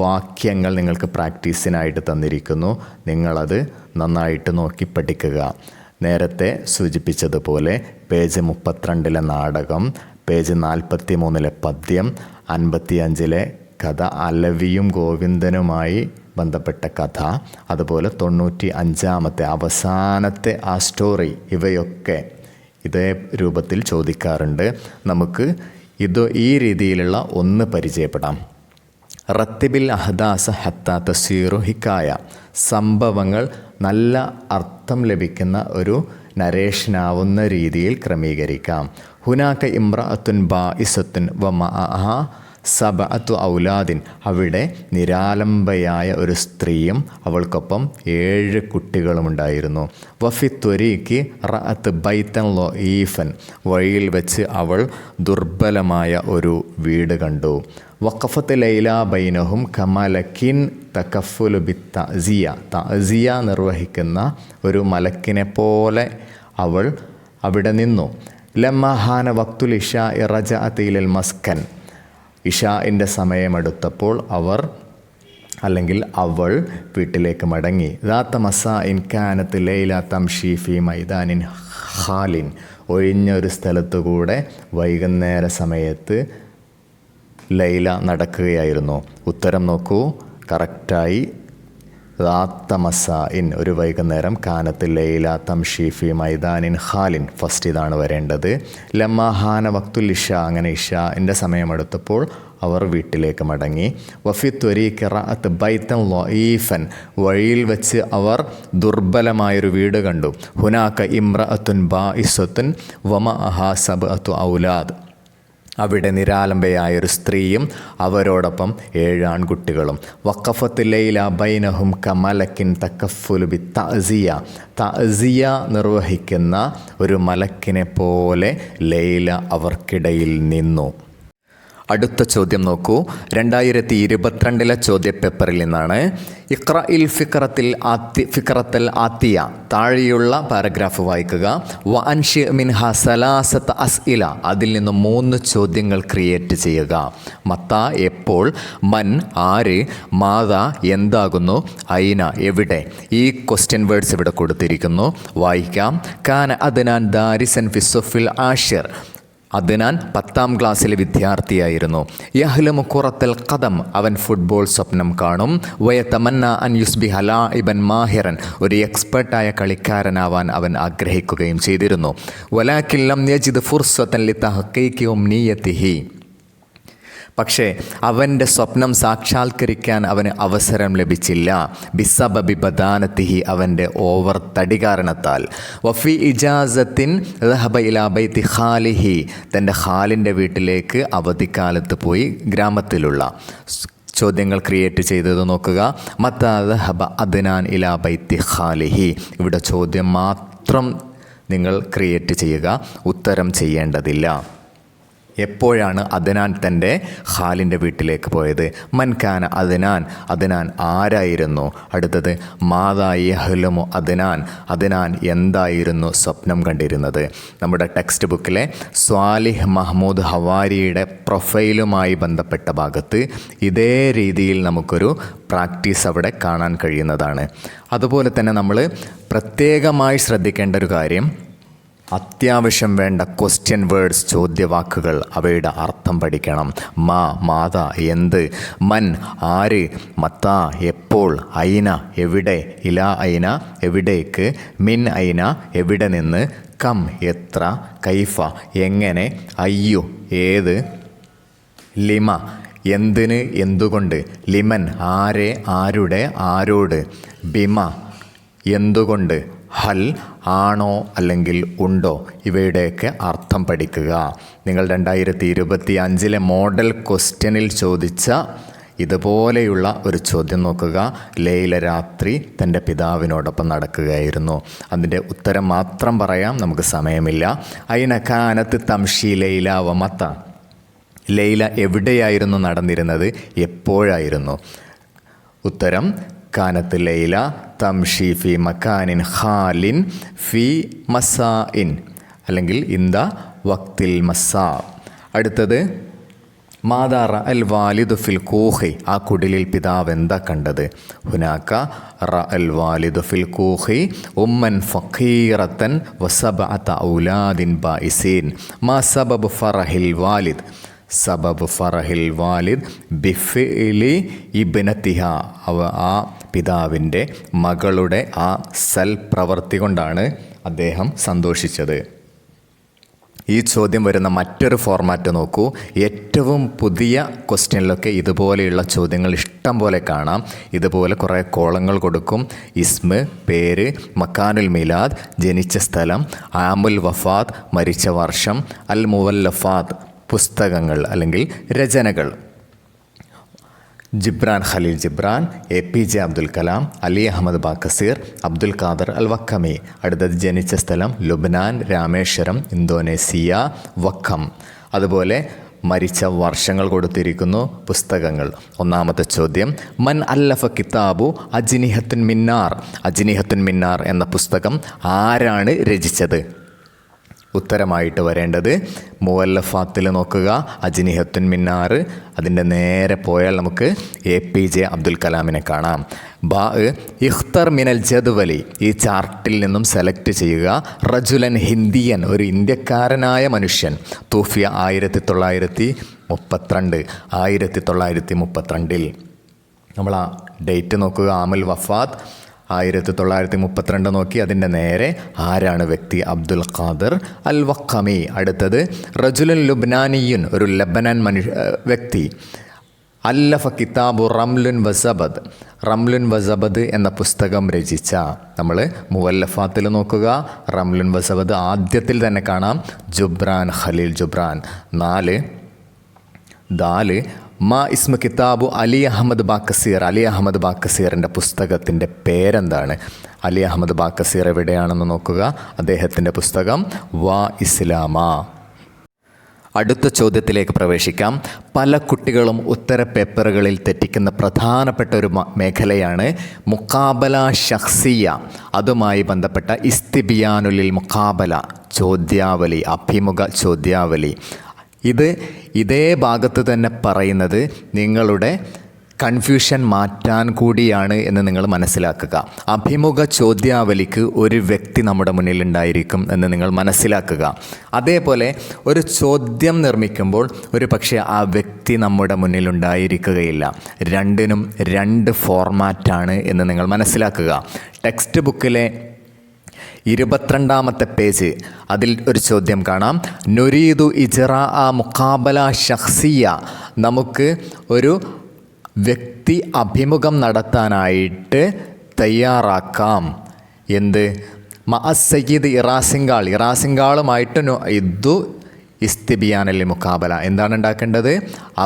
വാക്യങ്ങൾ നിങ്ങൾക്ക് പ്രാക്ടീസിനായിട്ട് തന്നിരിക്കുന്നു. നിങ്ങളത് നന്നായിട്ട് നോക്കി പഠിക്കുക. നേരത്തെ സൂചിപ്പിച്ചതുപോലെ പേജ് 32-ലെ നാടകം, പേജ് 43-ലെ പദ്യം, 55-ലെ കഥ, അലവിയും ഗോവിന്ദനുമായി ബന്ധപ്പെട്ട കഥ, അതുപോലെ 95-ാമത്തെ അവസാനത്തെ ആ സ്റ്റോറി, ഇവയൊക്കെ ഇതേ രൂപത്തിൽ ചോദിക്കാറുണ്ട്. നമുക്ക് ഈ രീതിയിലുള്ള ഒന്ന് പരിചയപ്പെടാം. റത്തിബിൽ അഹദാസ ഹത്താ തസീറു ഹിക്കായ, സംഭവങ്ങൾ നല്ല അർത്ഥം ലഭിക്കുന്ന ഒരു നരേഷനാവുന്ന രീതിയിൽ ക്രമീകരിക്കാം. ഹുനാക്ക ഇമ്രഅത്തുൻ ബാഇസത്തുൻ വ മഅഹ സബഅത്തു ഔലാദിൻ, അവിടെ നിരാലംബയായ ഒരു സ്ത്രീയും അവൾക്കൊപ്പം 7 കുട്ടികളുമുണ്ടായിരുന്നു. വഫി ത്വരീക്ക് റഅത്ത് ബൈത്തൻ ലൊഈഫൻ, വഴിയിൽ വെച്ച് അവൾ ദുർബലമായ ഒരു വീട് കണ്ടു. വഖഫത്ത് ലൈല ബൈനഹും കമലക്കിൻ തകഫുലു ബിത്തഅസിയ, തഅസിയ നിർവഹിക്കുന്ന ഒരു മലക്കിനെ പോലെ അവൾ അവിടെ നിന്നു. ലമ്മഹാന വക്തുൽ ഇഷാ റജഅത്ത് ഇലൽ മസ്കൻ, ഇഷാഇൻ്റെ സമയമെടുത്തപ്പോൾ അവൾ വീട്ടിലേക്ക് മടങ്ങി. ദാത്ത മസാഇൻ കാനത്ത് ലൈല തംഷി ഫി മൈദാനിൻ ഖാലിൻ, ഒഴിഞ്ഞൊരു സ്ഥലത്തുകൂടെ വൈകുന്നേര സമയത്ത് ലൈല നടക്കുകയായിരുന്നു. ഉത്തരം നോക്കൂ, കറക്റ്റായി. ദാത്ത മസാഇൻ, ഒരു വൈകുന്നേരം. കാനത്ത് ലൈല തംഷി ഫി മൈദാനിൻ ഖാലിൻ, ഫസ്റ്റ് ഇതാണ് വരേണ്ടത്. ലമ്മഹാന വക്തുൽ ഇഷ, അങ്ങനെ ഇഷാഇൻ്റെ സമയമെടുത്തപ്പോൾ അവർ വീട്ടിലേക്ക് മടങ്ങി. വഫി ത്വരീക്ക് റഅത്ത് ബൈത്തൻ ലൊഈഫൻ, വഴിയിൽ വെച്ച് അവർ ദുർബലമായൊരു വീട് കണ്ടു. ഹുനാക്ക ഇമ്രഅത്തുൻ ബാഇസത്തുൻ വമഅഹ സബഅത്തു ഔലാദ്, അവിടെ നിരാലംബയായൊരു സ്ത്രീയും അവരോടൊപ്പം 7 ആൺകുട്ടികളും. വഖഫത്ത് ലൈല ബൈനഹും കമലക്കിൻ തകഫുലു ബിത്തഅസിയ, തഅസിയ നിർവഹിക്കുന്ന ഒരു മലക്കിനെ പോലെ ലൈല അവർക്കിടയിൽ നിന്നു. അടുത്ത ചോദ്യം നോക്കൂ, 2022 ചോദ്യപേപ്പറിൽ നിന്നാണ്. ഇഖ്റഇൽ ഫിക്റത്തൽ ആത്തിയ, താഴെയുള്ള പാരഗ്രാഫ് വായിക്കുക. വ അൻഷി മിൻഹ സലാസത്ത് അസ്ഇല, അതിൽ നിന്ന് 3 ചോദ്യങ്ങൾ ക്രിയേറ്റ് ചെയ്യുക. മത്ത, എപ്പോൾ, മൻ, ആര്, മാത, എന്താകുന്നു, ഐന, എവിടെ. ഈ ക്വസ്റ്റ്യൻ വേർഡ്സ് ഇവിടെ കൊടുത്തിരിക്കുന്നു, വായിക്കാം. കാന അദ്നാൻ ദാരിസൻ ഫിസ്സുഫിൽ ആഷിർ, അദ്നാൻ 10ാം ക്ലാസ്സിലെ വിദ്യാർത്ഥിയായിരുന്നു. യഹ്ലമു ഖുറത്തൽ ഖദം, അവൻ ഫുട്ബോൾ സ്വപ്നം കാണും. വയതമന്ന അൻ യുസ്ബിഹ ലാഇബൻ മാഹിറൻ, ഒരു എക്സ്പെർട്ടായ കളിക്കാരനാവാൻ അവൻ ആഗ്രഹിക്കുകയും ചെയ്തിരുന്നു. വലാകിൻ ലം യജിദ് ഫുർസതൻ ലിതഹഖീഖി ഉംനിയതിഹി, പക്ഷേ അവൻ്റെ സ്വപ്നം സാക്ഷാത്കരിക്കാൻ അവന് അവസരം ലഭിച്ചില്ല. ബിസബബി ബദാനത്തിഹി, അവൻ്റെ ഓവർ തടി കാരണത്താൽ. വഫി ഇജാസത്തിൻ ദഹബ ഇലാ ബൈത്തി ഖാലിഹി, തൻ്റെ ഖാലിൻ്റെ വീട്ടിലേക്ക് അവധിക്കാലത്ത് പോയി. ഗ്രാമത്തിലുള്ള ചോദ്യങ്ങൾ ക്രിയേറ്റ് ചെയ്തത് നോക്കുക. മത്താ ദഹബ അദ്നാൻ ഇലാ ബൈത്തി ഖാലിഹി, ഇവിടെ ചോദ്യം മാത്രം നിങ്ങൾ ക്രിയേറ്റ് ചെയ്യുക, ഉത്തരം ചെയ്യേണ്ടതില്ല. എപ്പോഴാണ് അദ്നാൻ തൻ്റെ ഖാലിൻ്റെ വീട്ടിലേക്ക് പോയത്? മൻകാന അദ്നാൻ, അദ്നാൻ ആരായിരുന്നു? അടുത്തത് മാതാ യഹ്ലമു അദ്നാൻ, അദ്നാൻ എന്തായിരുന്നു സ്വപ്നം കണ്ടിരുന്നത്? നമ്മുടെ ടെക്സ്റ്റ് ബുക്കിലെ സ്വാലിഹ് മഹ്മൂദ് ഹവാരിയുടെ പ്രൊഫൈലുമായി ബന്ധപ്പെട്ട ഭാഗത്ത് ഇതേ രീതിയിൽ നമുക്കൊരു പ്രാക്ടീസ് അവിടെ കാണാൻ കഴിയുന്നതാണ്. അതുപോലെ തന്നെ നമ്മൾ പ്രത്യേകമായി ശ്രദ്ധിക്കേണ്ട ഒരു കാര്യം, അത്യാവശ്യം വേണ്ട ക്വസ്റ്റ്യൻ വേർഡ്സ്, ചോദ്യവാക്കുകൾ, അവയുടെ അർത്ഥം പഠിക്കണം. മാത, എന്ത്, മൻ, ആര്, മത്ത, എപ്പോൾ, ഐന, എവിടെ, ഇലാ ഐന, എവിടേക്ക്, മിൻ ഐന, എവിടെ നിന്ന്, കം, എത്ര, കൈഫ, എങ്ങനെ, അയ്യു, ഏത്, ലിമ, എന്തിന്, എന്തുകൊണ്ട്, ലിമൻ, ആരെ, ആരുടെ, ആരോട്, ബിമ, എന്തുകൊണ്ട്, ഹൽ, ആണോ അല്ലെങ്കിൽ ഉണ്ടോ, ഇവയുടെയൊക്കെ അർത്ഥം പഠിക്കുക. നിങ്ങൾ 2025 മോഡൽ ക്വസ്റ്റ്യനിൽ ചോദിച്ച ഇതുപോലെയുള്ള ഒരു ചോദ്യം നോക്കുക. ലൈല രാത്രി തൻ്റെ പിതാവിനോടൊപ്പം നടക്കുകയായിരുന്നു. അതിൻ്റെ ഉത്തരം മാത്രം പറയാം, നമുക്ക് സമയമില്ല. ഐന കാനത്ത് തംഷി ലൈല വ മത്ത, ലൈല എവിടെയായിരുന്നു നടന്നിരുന്നത്, എപ്പോഴായിരുന്നു? ഉത്തരം കാനത്ത് ലൈല തംഷി ഫി മക്കാനിൻ ഖാലിൻ ഫി മസാഇൻ, അല്ലെങ്കിൽ ഇന്ദ വക്തിൽ മസാ. അടുത്തത് മാതാ റഅൽ വാലിദു ഫിൽ കൂഹി, ആ കുടിലിൽ പിതാവ് എന്താ കണ്ടത്? ഹുനാക്ക റഅൽ വാലിദു ഫിൽ കൂഹി ഉമ്മൻ ഫഖീറത്തൻ വസബഅത ഔലാദിൻ ബായിസീൻ. മാ സബബു ഫറഹിൽ വാലിദ്? സബബ് ഫറഹിൽ വാലിദ് ബിഫിഇലി ഇബ്നതിഹ, ആ പിതാവിൻ്റെ മകളുടെ ആ പ്രവൃത്തി കൊണ്ടാണ് അദ്ദേഹം സന്തോഷിച്ചത്. ഈ ചോദ്യം വരുന്ന മറ്റൊരു ഫോർമാറ്റ് നോക്കൂ. ഏറ്റവും പുതിയ ക്വസ്റ്റ്യനിലൊക്കെ ഇതുപോലെയുള്ള ചോദ്യങ്ങൾ ഇഷ്ടം പോലെ കാണാം. ഇതുപോലെ കുറേ കോളങ്ങൾ കൊടുക്കും. ഇസ്മ്, പേര്, മക്കാനുൽ മിലാദ്, ജനിച്ച സ്ഥലം, ആമുൽ വഫാത്ത്, മരിച്ച വർഷം, അൽ മുവല്ലഫാത്ത്, പുസ്തകങ്ങൾ അല്ലെങ്കിൽ രചനകൾ. ജിബ്രാൻ ഖലീൽ ജിബ്രാൻ, APJ അബ്ദുൽ കലാം, അലി അഹമ്മദ് ബാക്കസീർ, അബ്ദുൽ ഖാദർ അൽ വക്കമി. അടുത്തത് ജനിച്ച സ്ഥലം ലുബ്നാൻ, രാമേശ്വരം, ഇന്തോനേഷ്യ, വക്കം. അതുപോലെ മരിച്ച വർഷങ്ങൾ കൊടുത്തിരിക്കുന്നു. പുസ്തകങ്ങൾ. ഒന്നാമത്തെ ചോദ്യം, മൻ അല്ലഫ കിതാബു അജ്നിഹത്തുൻ മിന്നാർ. അജ്നിഹത്തുൻ മിന്നാർ എന്ന പുസ്തകം ആരാണ് രചിച്ചത്? ഉത്തരമായിട്ട് വരേണ്ടത് മുവല്ലഫാത്തിൽ നോക്കുക, അജ്നിഹത്തുൻ മിന്നാർ. അതിൻ്റെ നേരെ പോയാൽ നമുക്ക് APJ അബ്ദുൽ കലാമിനെ കാണാം. ബാ ഇഖ്തർ മിനൽ ജദ്വലി. ഈ ചാർട്ടിൽ നിന്നും സെലക്ട് ചെയ്യുക റജുലൻ ഹിന്ദിയൻ, ഒരു ഇന്ത്യക്കാരനായ മനുഷ്യൻ. തൂഫിയ 1932. നമ്മൾ ആ ഡേറ്റ് നോക്കുക. ആമുൽ വഫാത്ത് 1932 നോക്കി അതിൻ്റെ നേരെ ആരാണ് വ്യക്തി? അബ്ദുൽ ഖാദർ അൽ വക്കമി. അടുത്തത് റജുലുൻ ലുബ്നാനിയുൻ, ഒരു ലബനൻ വ്യക്തി. അല്ലഫ കിതാബു റംലുൻ വസബദ്. റംലുൻ വസബദ് എന്ന പുസ്തകം രചിച്ച. നമ്മൾ മുവല്ലഫാത്തിൽ നോക്കുക. റംലുൻ വസബദ് ആദ്യത്തിൽ തന്നെ കാണാം. ജുബ്രാൻ ഖലീൽ ജുബ്രാൻ. 4 മാ ഇസ്മ കിതാബു അലി അഹമ്മദ് ബാക്കസീർ. അലി അഹമ്മദ് ബാക്കസീറിൻ്റെ പുസ്തകത്തിൻ്റെ പേരെന്താണ്? അലി അഹമ്മദ് ബാക്കസീർ എവിടെയാണെന്ന് നോക്കുക. അദ്ദേഹത്തിൻ്റെ പുസ്തകം വാ ഇസ്ലാമ. അടുത്ത ചോദ്യത്തിലേക്ക് പ്രവേശിക്കാം. പല കുട്ടികളും ഉത്തര പേപ്പറുകളിൽ തെറ്റിക്കുന്ന പ്രധാനപ്പെട്ട ഒരു മേഖലയാണ് മുഖാബല ഷഖ്സിയ. അതുമായി ബന്ധപ്പെട്ട ഇസ്തിബിയാനുലിൽ മുഖാബല, ചോദ്യാവലി, അഭിമുഖ ചോദ്യാവലി. ഇതേ ഭാഗത്ത് തന്നെ പറയുന്നത് നിങ്ങളുടെ കൺഫ്യൂഷൻ മാറ്റാൻ കൂടിയാണ് എന്ന് നിങ്ങൾ മനസ്സിലാക്കുക. അഭിമുഖ ചോദ്യാവലിക്ക് ഒരു വ്യക്തി നമ്മുടെ മുന്നിലുണ്ടായിരിക്കും എന്ന് നിങ്ങൾ മനസ്സിലാക്കുക. അതേപോലെ ഒരു ചോദ്യം നിർമ്മിക്കുമ്പോൾ ഒരു പക്ഷേ ആ വ്യക്തി നമ്മുടെ മുന്നിലുണ്ടായിരിക്കുകയില്ല. രണ്ടിനും 2 ഫോർമാറ്റാണ് എന്ന് നിങ്ങൾ മനസ്സിലാക്കുക. ടെക്സ്റ്റ് ബുക്കിലെ 22ാമത്തെ പേജ്, അതിൽ ഒരു ചോദ്യം കാണാം. നുരീദു ഇജ്റാ മുഖാബല ഷഖ്സിയ. നമുക്ക് ഒരു വ്യക്തി അഭിമുഖം നടത്താനായിട്ട് തയ്യാറാക്കാം. എന്ത്? സയ്യിദ് ഇറാസിങ്കാൾ. ഇറാസിങ്കാളുമായിട്ട് ഇദ്ദു ഇസ്തിബിയാനൽ മുഖാബല. എന്താണ് ഉണ്ടാക്കേണ്ടത്?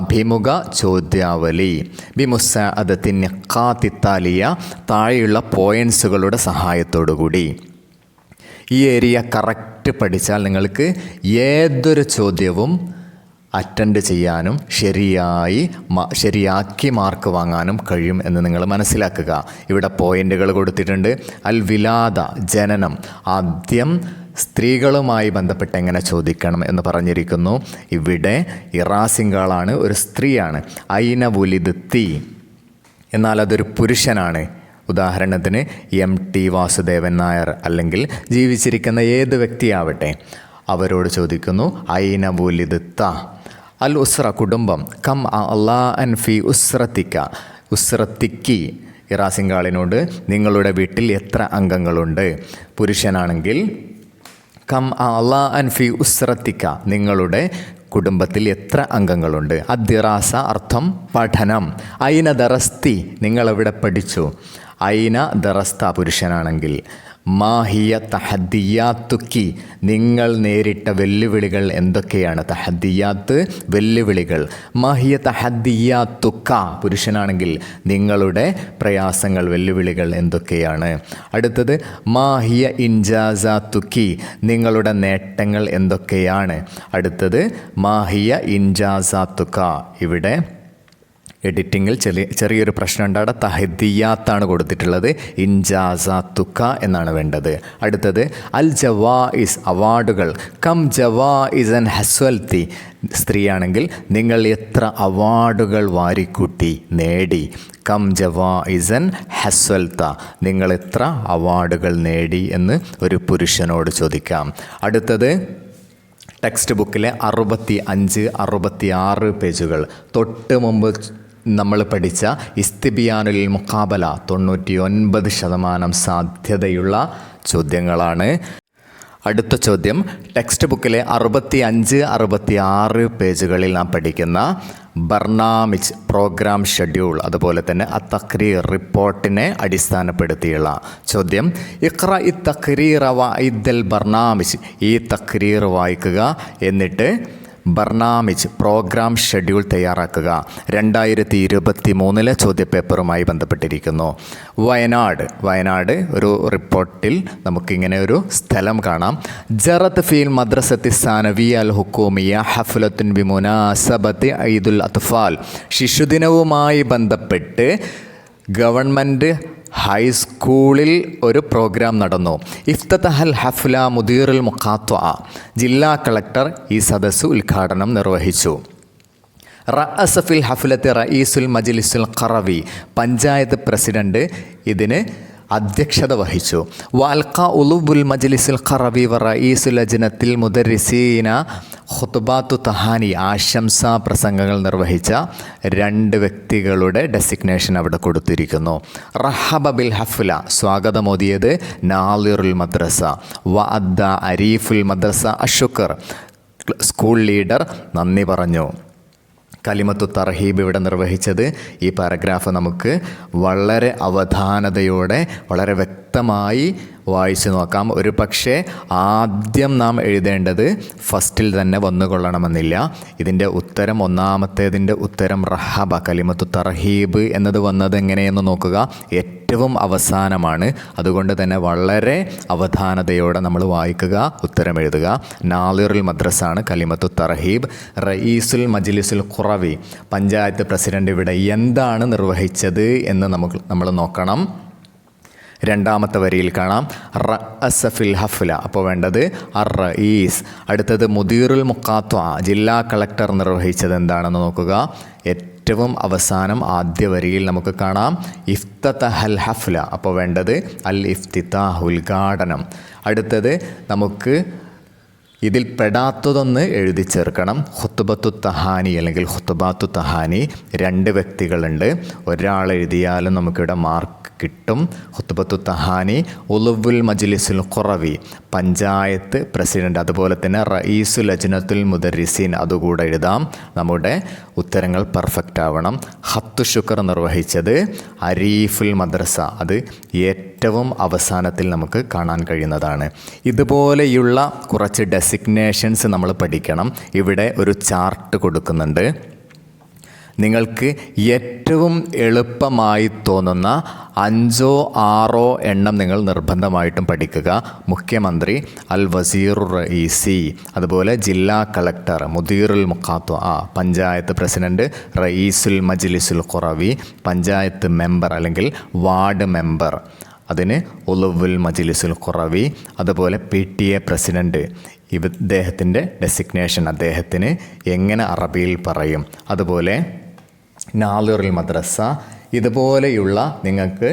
അഭിമുഖ ചോദ്യാവലി. ബിമുസ്സാഅദത്തിൻ നിഖാത്തിത്താലിയ. താഴെയുള്ള പോയിൻസുകളുടെ സഹായത്തോടുകൂടി. ഈ ഏരിയ കറക്റ്റ് പഠിച്ചാൽ നിങ്ങൾക്ക് ഏതൊരു ചോദ്യവും അറ്റൻഡ് ചെയ്യാനും ശരിയാക്കി മാർക്ക് വാങ്ങാനും കഴിയും എന്ന് നിങ്ങൾ മനസ്സിലാക്കുക. ഇവിടെ പോയിൻ്റുകൾ കൊടുത്തിട്ടുണ്ട്. അൽ വിലാദ, ജനനം. ആദ്യം സ്ത്രീകളുമായി ബന്ധപ്പെട്ട് എങ്ങനെ ചോദിക്കണം എന്ന് പറഞ്ഞിരിക്കുന്നു. ഇവിടെ ഇറാസിങ്കാളാണ്, ഒരു സ്ത്രീയാണ്. ഐന വുലിദത്തി, എന്നാൽ അതൊരു പുരുഷനാണ്. ഉദാഹരണത്തിന് MT വാസുദേവൻ നായർ അല്ലെങ്കിൽ ജീവിച്ചിരിക്കുന്ന ഏത് വ്യക്തിയാവട്ടെ, അവരോട് ചോദിക്കുന്നു ഐന വുലിദത്ത. അൽ ഉസ്ര, കുടുംബം. കം അല്ലാ അൻ ഫി ഉസ്രത്തിക്ക. ഉസ്രത്തിക്കി, ഇറാസിങ്കാളിനോട് നിങ്ങളുടെ വീട്ടിൽ എത്ര അംഗങ്ങളുണ്ട്? പുരുഷനാണെങ്കിൽ കം അല്ലാ അൻ ഫി ഉസ്രത്തിക്ക, നിങ്ങളുടെ കുടുംബത്തിൽ എത്ര അംഗങ്ങളുണ്ട്? അദ്ദിറാസ, അർത്ഥം പഠനം. ഐന ദറസ്തി, നിങ്ങളെവിടെ പഠിച്ചു? ഐന ദറസ്ത, പുരുഷനാണെങ്കിൽ. മാഹിയ തഹദ്ദിയാത്തുക്കി, നിങ്ങൾ നേരിട്ട വെല്ലുവിളികൾ എന്തൊക്കെയാണ്? തഹദ്ദിയാത്ത്, വെല്ലുവിളികൾ. മാഹിയ തഹദ്ദിയാത്തുക്ക, പുരുഷനാണെങ്കിൽ നിങ്ങളുടെ പ്രയാസങ്ങൾ, വെല്ലുവിളികൾ എന്തൊക്കെയാണ്? അടുത്തത് മാഹിയ ഇൻജാസാത്തുക്കി, നിങ്ങളുടെ നേട്ടങ്ങൾ എന്തൊക്കെയാണ്? അടുത്തത് മാഹിയ ഇൻജാസാത്തുക്ക. ഇവിടെ എഡിറ്റിങ്ങിൽ ചെറിയൊരു പ്രശ്നമുണ്ട്. അവിടെ തഹദിയാത്താണ് കൊടുത്തിട്ടുള്ളത്, ഇൻജാസാത്തുക്ക എന്നാണ് വേണ്ടത്. അടുത്തത് അൽ ജവായിസ്, അവാർഡുകൾ. കം ജവായിസൻ ഹസ്വൽത്തി, സ്ത്രീയാണെങ്കിൽ നിങ്ങൾ എത്ര അവാർഡുകൾ വാരിക്കൂട്ടി നേടി? കം ജവായിസൻ ഹസ്വൽത്ത, നിങ്ങൾ എത്ര അവാർഡുകൾ നേടി എന്ന് ഒരു പുരുഷനോട് ചോദിക്കാം. അടുത്തത് ടെക്സ്റ്റ് ബുക്കിലെ 65, 66 പേജുകൾ. തൊട്ട് മുമ്പ് നമ്മൾ പഠിച്ച ഇസ്തിബിയാനുൽ മുഖാബല 99% സാധ്യതയുള്ള ചോദ്യങ്ങളാണ്. അടുത്ത ചോദ്യം, ടെക്സ്റ്റ് ബുക്കിലെ 65-66 പേജുകളിൽ നാം പഠിക്കുന്ന ബർനാമിജ് പ്രോഗ്രാം ഷെഡ്യൂൾ അതുപോലെ തന്നെ തഖ്രീർ റിപ്പോർട്ടിനെ അടിസ്ഥാനപ്പെടുത്തിയുള്ള ചോദ്യം. ഇഖ്റ തഖ്രീർ വഇദ്ദൽ ബർനാമിജ്, ഈ തഖ്രീർ വായിക്കുക, എന്നിട്ട് ബർനാമിജ് പ്രോഗ്രാം ഷെഡ്യൂൾ തയ്യാറാക്കുക. 2023 ചോദ്യപേപ്പറുമായി ബന്ധപ്പെട്ടിരിക്കുന്നു. വയനാട് ഒരു റിപ്പോർട്ടിൽ നമുക്കിങ്ങനെ ഒരു സ്ഥലം കാണാം. ജറത്ത് ഫീൽ മദ്രസത്തി സാനവിയ അൽ ഹുക്കൂമിയ ഹഫ്ലത്തുൻ ബിമുനാസബത്തി ഈദുൽ അത്ഫാൽ, ശിശുദിനവുമായി ബന്ധപ്പെട്ട് ഗവൺമെൻറ് ഹൈസ്കൂളിൽ ഒരു പ്രോഗ്രാം നടന്നു. ഇഫ്തതഹൽ ഹഫ്ല മുദീറുൽ മുഖാത്വ, ജില്ലാ കളക്ടർ ഈ സദസ്സ് ഉദ്ഘാടനം നിർവഹിച്ചു. റഅസ ഫിൽ ഹഫ്ലത്തി റഈസുൽ മജ്ലിസുൽ ഖറവി, പഞ്ചായത്ത് പ്രസിഡന്റ് ഇതിന് അധ്യക്ഷത വഹിച്ചു. വഅൽഖ ഉളുബുൽ മജ്ലിസുൽ ഖറവി വ റഈസുൽ ലജ്നത്തിൽ മുദർരിസീന ഖുത്ബാത്തു തഹാനി, ആശംസാ പ്രസംഗങ്ങൾ നിർവഹിച്ച 2 വ്യക്തികളുടെ ഡെസിഗ്നേഷൻ അവിടെ കൊടുത്തിരിക്കുന്നു. റഹബ ബിൽ ഹഫ്ല, സ്വാഗതമോദിയത് നാളിറുൽ മദ്രസ. വ അദ്ദ അരീഫുൽ മദ്രസ അഷുക്കർ, സ്കൂൾ ലീഡർ നന്ദി പറഞ്ഞു. കലിമത്തു തർഹീബ് ഇവിടെ നിർവഹിച്ചത് ഈ പാരഗ്രാഫ് നമുക്ക് വളരെ അവധാനതയോടെ വളരെ വ്യക്തമായി വായിച്ചു നോക്കാം. ഒരു പക്ഷേ ആദ്യം നാം എഴുതേണ്ടത് ഫസ്റ്റിൽ തന്നെ വന്നുകൊള്ളണമെന്നില്ല. ഇതിൻ്റെ ഉത്തരം, ഒന്നാമത്തേതിൻ്റെ ഉത്തരം റഹബ, കലിമത്തു തർഹീബ് എന്നത് വന്നത് എങ്ങനെയെന്ന് നോക്കുക, ഏറ്റവും അവസാനമാണ്. അതുകൊണ്ട് തന്നെ വളരെ അവധാനതയോടെ നമ്മൾ വായിക്കുക, ഉത്തരം എഴുതുക. നാളിറുൽ മദ്രസാണ് കലിമത്തു തർഹീബ്. റഈസുൽ മജ്ലിസുൽ ഖുറവി, പഞ്ചായത്ത് പ്രസിഡന്റ് ഇവിടെ എന്താണ് നിർവഹിച്ചത് എന്ന് നമ്മൾ നോക്കണം. 2ാമത്തെ വരിയിൽ കാണാം റഅസ ഫിൽ ഹഫ്ല, അപ്പോൾ വേണ്ടത് റഈസ്. അടുത്തത് മുദീറുൽ മുഖാത്വ, ജില്ലാ കളക്ടർ നിർവഹിച്ചത് എന്താണെന്ന് നോക്കുക. ഏറ്റവും അവസാനം ആദ്യ വരിയിൽ നമുക്ക് കാണാം ഇഫ്തതഹൽ ഹഫ്ല, അപ്പോൾ വേണ്ടത് അൽ ഇഫ്തിതാഹ്, ഉദ്ഘാടനം. അടുത്തത് നമുക്ക് ഇതിൽ പെടാത്തതൊന്ന് എഴുതി ചേർക്കണം. ഖുത്ബത്തു തഹാനി അല്ലെങ്കിൽ ഖുത്ബാത്തു തഹാനി, 2 വ്യക്തികളുണ്ട്, ഒരാൾ എഴുതിയാലും നമുക്കിവിടെ മാർക്ക് കിട്ടും. ഖുത്ബത്തു തഹാനി ഉളുവുൽ മജ്ലിസുൽ ഖുറവി, പഞ്ചായത്ത് പ്രസിഡന്റ്, അതുപോലെ തന്നെ റഈസുൽ ലജ്നത്തുൽ മുദർരിസീൻ, അതുകൂടെ എഴുതാം. നമ്മുടെ ഉത്തരങ്ങൾ പെർഫെക്റ്റ് ആവണം. ഖത്തു ശുക്ർ നിർവഹിച്ചത് അരീഫുൽ മദ്രസ, അത് ഏറ്റവും അവസാനത്തിൽ നമുക്ക് കാണാൻ കഴിയുന്നതാണ്. ഇതുപോലെയുള്ള കുറച്ച് ഡെസിഗ്നേഷൻസ് നമ്മൾ പഠിക്കണം. ഇവിടെ ഒരു ചാർട്ട് കൊടുക്കുന്നുണ്ട്. നിങ്ങൾക്ക് ഏറ്റവും എളുപ്പമായി തോന്നുന്ന 5-6 എണ്ണം നിങ്ങൾ നിർബന്ധമായിട്ടും പഠിക്കുക. മുഖ്യമന്ത്രി, അൽ വസീറുർ റഈസി, അതുപോലെ ജില്ലാ കളക്ടർ, മുദീറുൽ മുഖാത്വ, പഞ്ചായത്ത് പ്രസിഡന്റ്, റഈസുൽ മജ്ലിസുൽ ഖുറവി, പഞ്ചായത്ത് മെമ്പർ അല്ലെങ്കിൽ വാർഡ് മെമ്പർ, അതിന് ഉളുവുൽ മജ്ലിസുൽ ഖുറവി, അതുപോലെ PTA പ്രസിഡന്റ്, ഇദ്ദേഹത്തിൻ്റെ ഡെസിഗ്നേഷൻ അദ്ദേഹത്തിന് എങ്ങനെ അറബിയിൽ പറയും, അതുപോലെ നാളിറുൽ മദ്രസ. ഇതുപോലെയുള്ള നിങ്ങൾക്ക്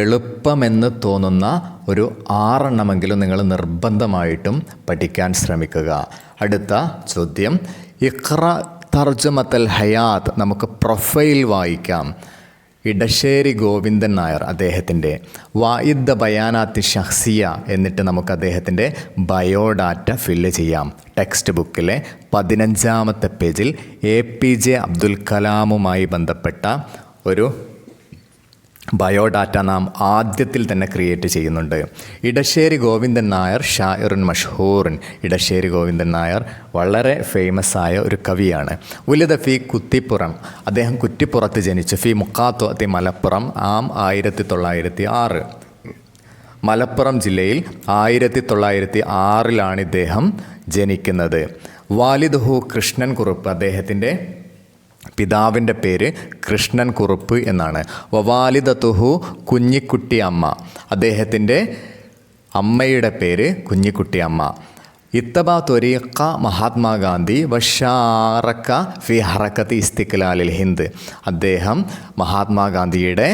എളുപ്പമെന്ന് തോന്നുന്ന ഒരു 6 എണ്ണമെങ്കിലും നിങ്ങൾ നിർബന്ധമായിട്ടും പഠിക്കാൻ ശ്രമിക്കുക. അടുത്ത ചോദ്യം, ഇഖ്റ തർജമത്തൽ ഹയാത്ത്, നമുക്ക് പ്രൊഫൈൽ വായിക്കാം. ഇടശ്ശേരി ഗോവിന്ദൻ നായർ, അദ്ദേഹത്തിൻ്റെ വായിദ്ദ ബയാനാത്തി ഷഖ്സിയ, എന്നിട്ട് നമുക്ക് അദ്ദേഹത്തിൻ്റെ ബയോഡാറ്റ ഫില്ല് ചെയ്യാം. ടെക്സ്റ്റ് ബുക്കിലെ 15ാമത്തെ പേജിൽ APJ അബ്ദുൽ കലാമുമായി ബന്ധപ്പെട്ട ഒരു ബയോഡാറ്റ നാം ആദ്യത്തിൽ തന്നെ ക്രിയേറ്റ് ചെയ്യുന്നുണ്ട്. ഇടശ്ശേരി ഗോവിന്ദൻ നായർ ഷാഇറുൻ മഷ്ഹൂറുൻ, ഇടശ്ശേരി ഗോവിന്ദൻ നായർ വളരെ ഫേമസ് ആയ ഒരു കവിയാണ്. ഉലിദ ഫി കുത്തിപ്പുറം, അദ്ദേഹം കുറ്റിപ്പുറത്ത് ജനിച്ചു. ഫി മുഖാത്വത്തി മലപ്പുറം, 1906. മലപ്പുറം ജില്ലയിൽ 1906 ഇദ്ദേഹം ജനിക്കുന്നത്. വാലിദുഹു കൃഷ്ണൻ കുറുപ്പ്, അദ്ദേഹത്തിൻ്റെ പിതാവിൻ്റെ പേര് കൃഷ്ണൻ കുറുപ്പ് എന്നാണ്. വവാലിദത്തുഹു കുഞ്ഞിക്കുട്ടി അമ്മ, അദ്ദേഹത്തിൻ്റെ അമ്മയുടെ പേര് കുഞ്ഞിക്കുട്ടി അമ്മ. ഇത്തബ ത്വരീഖ മഹാത്മാഗാന്ധി വഷാറക്ക ഫി ഹറക്കത്ത് ഇസ്തിക്ലാലിൽ ഹിന്ദ്, അദ്ദേഹം മഹാത്മാഗാന്ധിയുടെ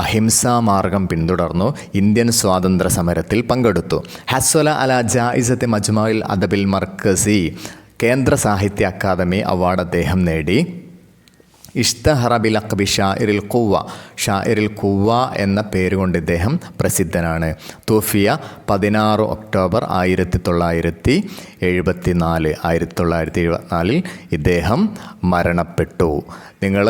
അഹിംസാ മാർഗം പിന്തുടർന്നു, ഇന്ത്യൻ സ്വാതന്ത്ര്യ സമരത്തിൽ പങ്കെടുത്തു. ഹസ്വല അല ജായിസത്ത് മജ്മുഇൽ അദബിൽ മർക്കസി, കേന്ദ്ര സാഹിത്യ അക്കാദമി അവാർഡ് അദ്ദേഹം നേടി. ഇഷ്തഹറ ബിലഖ്ബി ഷാഇറിൽ ഖുവ്വ, ഷാഇറിൽ ഖുവ്വ എന്ന പേരുകൊണ്ട് ഇദ്ദേഹം പ്രസിദ്ധനാണ്. തൂഫിയ 16 ഒക്ടോബർ 1974 ഇദ്ദേഹം മരണപ്പെട്ടു. നിങ്ങൾ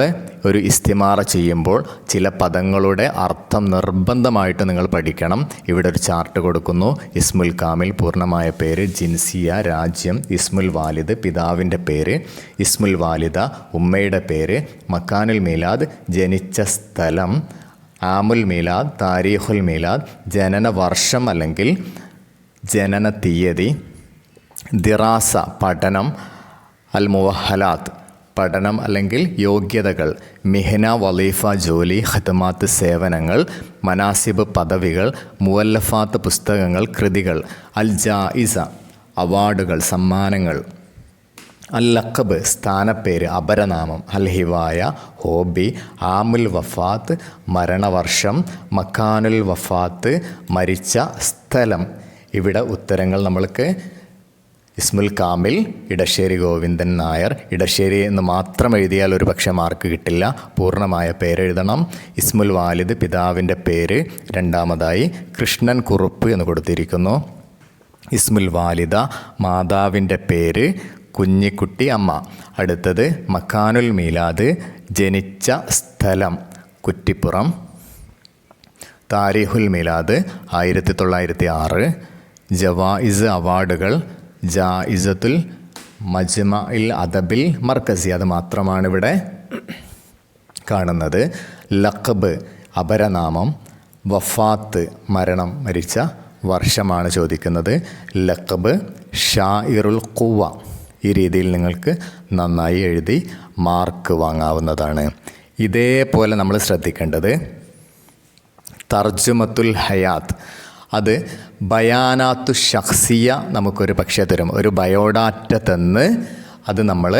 ഒരു ഇസ്തിമാറ ചെയ്യുമ്പോൾ ചില പദങ്ങളുടെ അർത്ഥം നിർബന്ധമായിട്ട് നിങ്ങൾ പഠിക്കണം. ഇവിടെ ഒരു ചാർട്ട് കൊടുക്കുന്നു. ഇസ്മുൽ കാമിൽ പൂർണ്ണമായ പേര്, ജിൻസിയ രാജ്യം, ഇസ്മുൽ വാലിദ് പിതാവിൻ്റെ പേര്, ഇസ്മുൽ വാലിദ ഉമ്മയുടെ പേര്, മക്കാനുൽ മീലാദ് ജനിച്ച സ്ഥലം, ആമുൽ മീലാദ് താരീഖുൽ മീലാദ് ജനന വർഷം അല്ലെങ്കിൽ ജനന തീയതി, ദിറാസ പഠനം, അൽ മുവഹലാത്ത് പഠനം അല്ലെങ്കിൽ യോഗ്യതകൾ, മിഹ്ന വലീഫ ജോലി, ഖിദ്മാത്ത് സേവനങ്ങൾ, മനാസിബ് പദവികൾ, മുവല്ലഫാത്ത് പുസ്തകങ്ങൾ കൃതികൾ, അൽ ജായിസ അവാർഡുകൾ സമ്മാനങ്ങൾ, അൽ ലഖബ് സ്ഥാനപ്പേര് അപരനാമം, അൽ ഹിവായ ഹോബി, ആമുൽ വഫാത്ത് മരണവർഷം, മക്കാനുൽ വഫാത്ത് മരിച്ച സ്ഥലം. ഇവിടെ ഉത്തരങ്ങൾ നമ്മൾക്ക് ഇസ്മുൽ കാമിൽ ഇടശ്ശേരി ഗോവിന്ദൻ നായർ, ഇടശ്ശേരി എന്ന് മാത്രം എഴുതിയാൽ ഒരു പക്ഷേ മാർക്ക് കിട്ടില്ല, പൂർണ്ണമായ പേരെഴുതണം. ഇസ്മുൽ വാലിദ് പിതാവിൻ്റെ പേര്, രണ്ടാമതായി കൃഷ്ണൻ കുറുപ്പ് എന്ന് കൊടുത്തിരിക്കുന്നു. ഇസ്മുൽ വാലിദ മാതാവിൻ്റെ പേര് കുഞ്ഞിക്കുട്ടി അമ്മ. അടുത്തത് മക്കാനുൽ മീലാദ് ജനിച്ച സ്ഥലം കുറ്റിപ്പുറം. താരീഖുൽ മീലാദ് 1906. ജവായിസ് അവാർഡുകൾ ജായിസത്തുൽ മജ്മഇൽ അദബിൽ മർക്കസി, അത് മാത്രമാണ് ഇവിടെ കാണുന്നത്. ലഖബ് അപരനാമം, വഫാത്ത് മരണം മരിച്ച വർഷമാണ് ചോദിക്കുന്നത്. ലഖബ് ഷാഇറുൽ ഖുവ്വ. ഈ രീതിയിൽ നിങ്ങൾക്ക് നന്നായി എഴുതി മാർക്ക് വാങ്ങാവുന്നതാണ്. ഇതേപോലെ നമ്മൾ ശ്രദ്ധിക്കേണ്ടത് തർജുമത്തുൽ ഹയാത്ത്, അത് ബയാനാത്തു ഷഖ്സിയ നമുക്കൊരു പക്ഷേ തരും. ഒരു ബയോഡാറ്റ തന്ന് അത് നമ്മൾ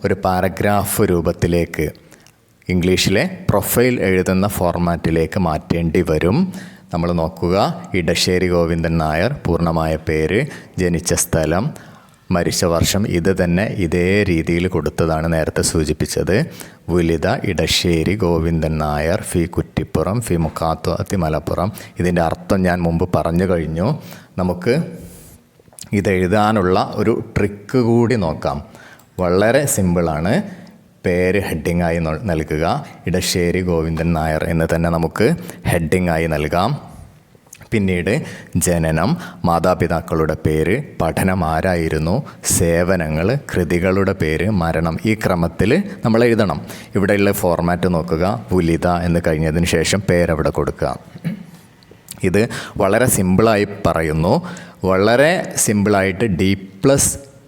ഒരു പാരഗ്രാഫ് രൂപത്തിലേക്ക് ഇംഗ്ലീഷിലെ പ്രൊഫൈൽ എഴുതുന്ന ഫോർമാറ്റിലേക്ക് മാറ്റേണ്ടി വരും. നമ്മൾ നോക്കുക, ഇടശ്ശേരി ഗോവിന്ദൻ നായർ പൂർണ്ണമായ പേര്, ജനിച്ച സ്ഥലം, മരിച്ച വർഷം, ഇത് തന്നെ ഇതേ രീതിയിൽ കൊടുത്തതാണ് നേരത്തെ സൂചിപ്പിച്ചത്. വുലിദ ഇടശ്ശേരി ഗോവിന്ദൻ നായർ ഫി കുറ്റിപ്പുറം ഫി മുഖാത്വത്തി മലപ്പുറം. ഇതിൻ്റെ അർത്ഥം ഞാൻ മുമ്പ് പറഞ്ഞു കഴിഞ്ഞു. നമുക്ക് ഇതെഴുതാനുള്ള ഒരു ട്രിക്ക് കൂടി നോക്കാം. വളരെ സിമ്പിളാണ്. പേര് ഹെഡിങ്ങായി നൽകുക. ഇടശ്ശേരി ഗോവിന്ദൻ നായർ എന്ന് തന്നെ നമുക്ക് ഹെഡിങ്ങായി നൽകാം. പിന്നീട് ജനനം, മാതാപിതാക്കളുടെ പേര്, പഠനം ആരായിരുന്നു, സേവനങ്ങൾ, കൃതികളുടെ പേര്, മരണം, ഈ ക്രമത്തിൽ നമ്മൾ എഴുതണം. ഇവിടെയുള്ള ഫോർമാറ്റ് നോക്കുക. വുലിദ എന്ന് കഴിഞ്ഞതിന് ശേഷം പേരവിടെ കൊടുക്കുക. ഇത് വളരെ സിമ്പിളായി പറയുന്നു. വളരെ സിമ്പിളായിട്ട് D+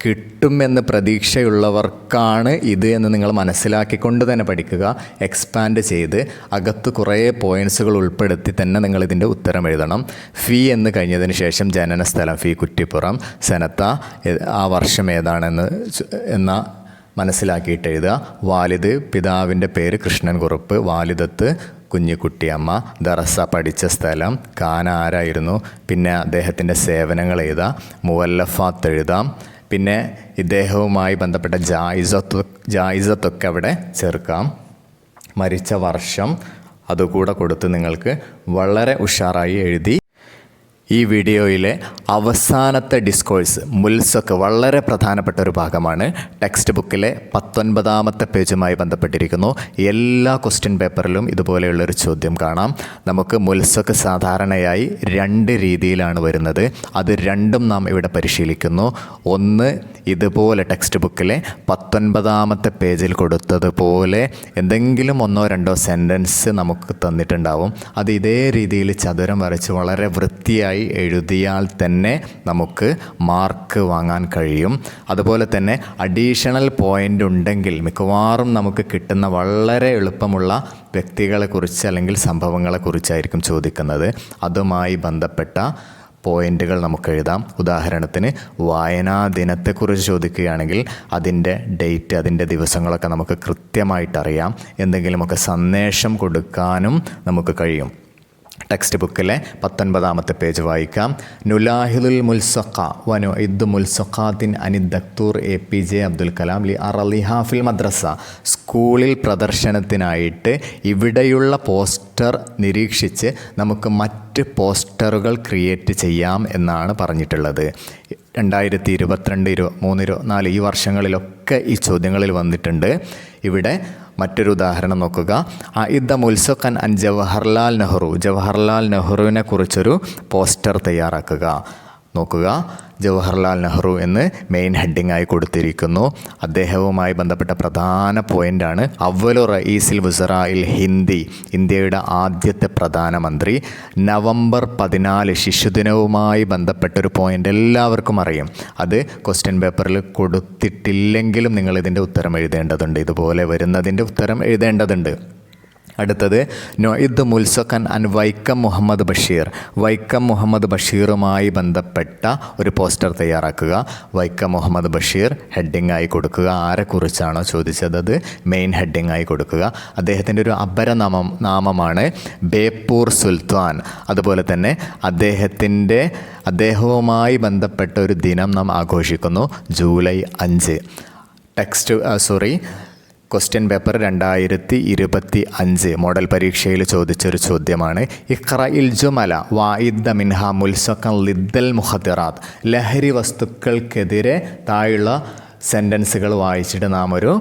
കിട്ടുമെന്ന് പ്രതീക്ഷയുള്ളവർക്കാണ് ഇത് എന്ന് നിങ്ങൾ മനസ്സിലാക്കിക്കൊണ്ട് തന്നെ പഠിക്കുക. എക്സ്പാൻഡ് ചെയ്ത് അകത്ത് കുറേ പോയിൻറ്റ്സുകൾ ഉൾപ്പെടുത്തി തന്നെ നിങ്ങളിതിൻ്റെ ഉത്തരം എഴുതണം. ഫി എന്ന് കഴിഞ്ഞതിന് ശേഷം ജനന സ്ഥലം ഫി കുറ്റിപ്പുറം, സനത്ത ആ വർഷം ഏതാണെന്ന് മനസ്സിലാക്കിയിട്ട് എഴുതുക. വാലിദ് പിതാവിൻ്റെ പേര് കൃഷ്ണൻ കുറുപ്പ്, വാലിദത്ത് കുഞ്ഞിക്കുട്ടിയമ്മ, ദറസ പഠിച്ച സ്ഥലം, കാന ആരായിരുന്നു, പിന്നെ അദ്ദേഹത്തിൻ്റെ സേവനങ്ങൾ എഴുതാം, മുവല്ലഫാത്ത് എഴുതാം, പിന്നെ ഇദ്ദേഹവുമായി ബന്ധപ്പെട്ട ജായിസത്തൊക്കെ അവിടെ ചേർക്കാം. മരിച്ച വർഷം അതുകൂടെ കൊടുത്ത് നിങ്ങൾക്ക് വളരെ ഉഷാറായി എഴുതി. ഈ വീഡിയോയിലെ അവസാനത്തെ ഡിസ്കോഴ്സ് മുൽസക്ക് വളരെ പ്രധാനപ്പെട്ട ഒരു ഭാഗമാണ്. ടെക്സ്റ്റ് ബുക്കിലെ 19ാമത്തെ പേജുമായി ബന്ധപ്പെട്ടിരിക്കുന്നു. എല്ലാ ക്വസ്റ്റ്യൻ പേപ്പറിലും ഇതുപോലെയുള്ളൊരു ചോദ്യം കാണാം. നമുക്ക് മുൽസക്ക് സാധാരണയായി 2 രീതിയിലാണ് വരുന്നത്. അത് രണ്ടും നാം ഇവിടെ പരിശീലിക്കുന്നു. ഒന്ന്, ഇതുപോലെ ടെക്സ്റ്റ് ബുക്കിലെ 19ാമത്തെ പേജിൽ കൊടുത്തതുപോലെ എന്തെങ്കിലും 1-2 സെൻറ്റൻസ് നമുക്ക് തന്നിട്ടുണ്ടാവും. അത് ഇതേ രീതിയിൽ ചതുരം വരച്ച് വളരെ വൃത്തിയായി എഴുതിയാൽ തന്നെ നമുക്ക് മാർക്ക് വാങ്ങാൻ കഴിയും. അതുപോലെ തന്നെ അഡീഷണൽ പോയിൻ്റ് ഉണ്ടെങ്കിൽ മിക്കവാറും നമുക്ക് കിട്ടുന്ന വളരെ എളുപ്പമുള്ള വ്യക്തികളെക്കുറിച്ച് അല്ലെങ്കിൽ സംഭവങ്ങളെക്കുറിച്ചായിരിക്കും ചോദിക്കുന്നത്. അതുമായി ബന്ധപ്പെട്ട പോയിൻ്റുകൾ നമുക്ക് എഴുതാം. ഉദാഹരണത്തിന് വായനാ ദിനത്തെക്കുറിച്ച് ചോദിക്കുകയാണെങ്കിൽ അതിൻ്റെ ഡേറ്റ്, അതിൻ്റെ ദിവസങ്ങളൊക്കെ നമുക്ക് കൃത്യമായിട്ടറിയാം. എന്തെങ്കിലുമൊക്കെ സന്ദേശം കൊടുക്കാനും നമുക്ക് കഴിയും. ടെക്സ്റ്റ് ബുക്കിലെ 19-ാമത്തെ പേജ് വായിക്കാം. നുലാഹിദുൽ മുൽസഖ വനുഇദ്ദു മുൽസഖാത്തിൻ അനി ദക്തൂർ APJ അബ്ദുൽ കലാം ലി അറലിഹ ഫിൽ മദ്രസ. സ്കൂളിൽ പ്രദർശനത്തിനായിട്ട് ഇവിടെയുള്ള പോസ്റ്റർ നിരീക്ഷിച്ച് നമുക്ക് മറ്റ് പോസ്റ്ററുകൾ ക്രിയേറ്റ് ചെയ്യാം എന്നാണ് പറഞ്ഞിട്ടുള്ളത്. 2022, 23, 24 ഈ വർഷങ്ങളിലൊക്കെ ഈ ചോദ്യങ്ങളിൽ വന്നിട്ടുണ്ട്. ഇവിടെ മറ്റൊരു ഉദാഹരണം നോക്കുക. അഇദ്ദ മുൽസഖൻ അൻ ജവഹർലാൽ നെഹ്റു. ജവഹർലാൽ നെഹ്റുവിനെ കുറിച്ചൊരു പോസ്റ്റർ തയ്യാറാക്കുക. നോക്കുക, ജവഹർലാൽ നെഹ്റു എന്ന് മെയിൻ ഹെഡിങ് ആയി കൊടുത്തിരിക്കുന്നു. അദ്ദേഹവുമായി ബന്ധപ്പെട്ട പ്രധാന പോയിൻ്റാണ് അവ്വലു റഈസിൽ വുസറായിൽ ഹിന്ദി, ഇന്ത്യയുടെ ആദ്യത്തെ പ്രധാനമന്ത്രി. നവംബർ 14 ശിശുദിനവുമായി ബന്ധപ്പെട്ടൊരു പോയിൻ്റ് എല്ലാവർക്കും അറിയും. അത് ക്വസ്റ്റ്യൻ പേപ്പറിൽ കൊടുത്തിട്ടില്ലെങ്കിലും നിങ്ങളിതിൻ്റെ ഉത്തരം എഴുതേണ്ടതുണ്ട്. ഇതുപോലെ വരുന്നതിൻ്റെ ഉത്തരം എഴുതേണ്ടതുണ്ട്. അടുത്തത് നുഇദ്ദു മുൽസഖൻ അൻ വൈക്കം മുഹമ്മദ് ബഷീർ. വൈക്കം മുഹമ്മദ് ബഷീറുമായി ബന്ധപ്പെട്ട ഒരു പോസ്റ്റർ തയ്യാറാക്കുക. വൈക്കം മുഹമ്മദ് ബഷീർ ഹെഡിങ് ആയി കൊടുക്കുക. ആരെക്കുറിച്ചാണോ ചോദിച്ചത് അത് മെയിൻ ഹെഡിങ് ആയി കൊടുക്കുക. അദ്ദേഹത്തിൻ്റെ ഒരു നാമമാണ് ബേപ്പൂർ സുൽത്താൻ. അതുപോലെ തന്നെ അദ്ദേഹവുമായി ബന്ധപ്പെട്ട ഒരു ദിനം നാം ആഘോഷിക്കുന്നു, ജൂലൈ 5. ക്വസ്റ്റ്യൻ പേപ്പർ 2025 മോഡൽ പരീക്ഷയിൽ ചോദിച്ചൊരു ചോദ്യമാണ്. ഇഖ്റഇൽ ജുമല വാഇദ്ദ മിൻഹ മുൽസഖൻ ലിദ്ദൽ മുഖദ്ദിറാത്ത്. ലഹരി വസ്തുക്കൾക്കെതിരെ താഴെയുള്ള സെൻറ്റൻസുകൾ വായിച്ചിട്ട് നാം ഒരു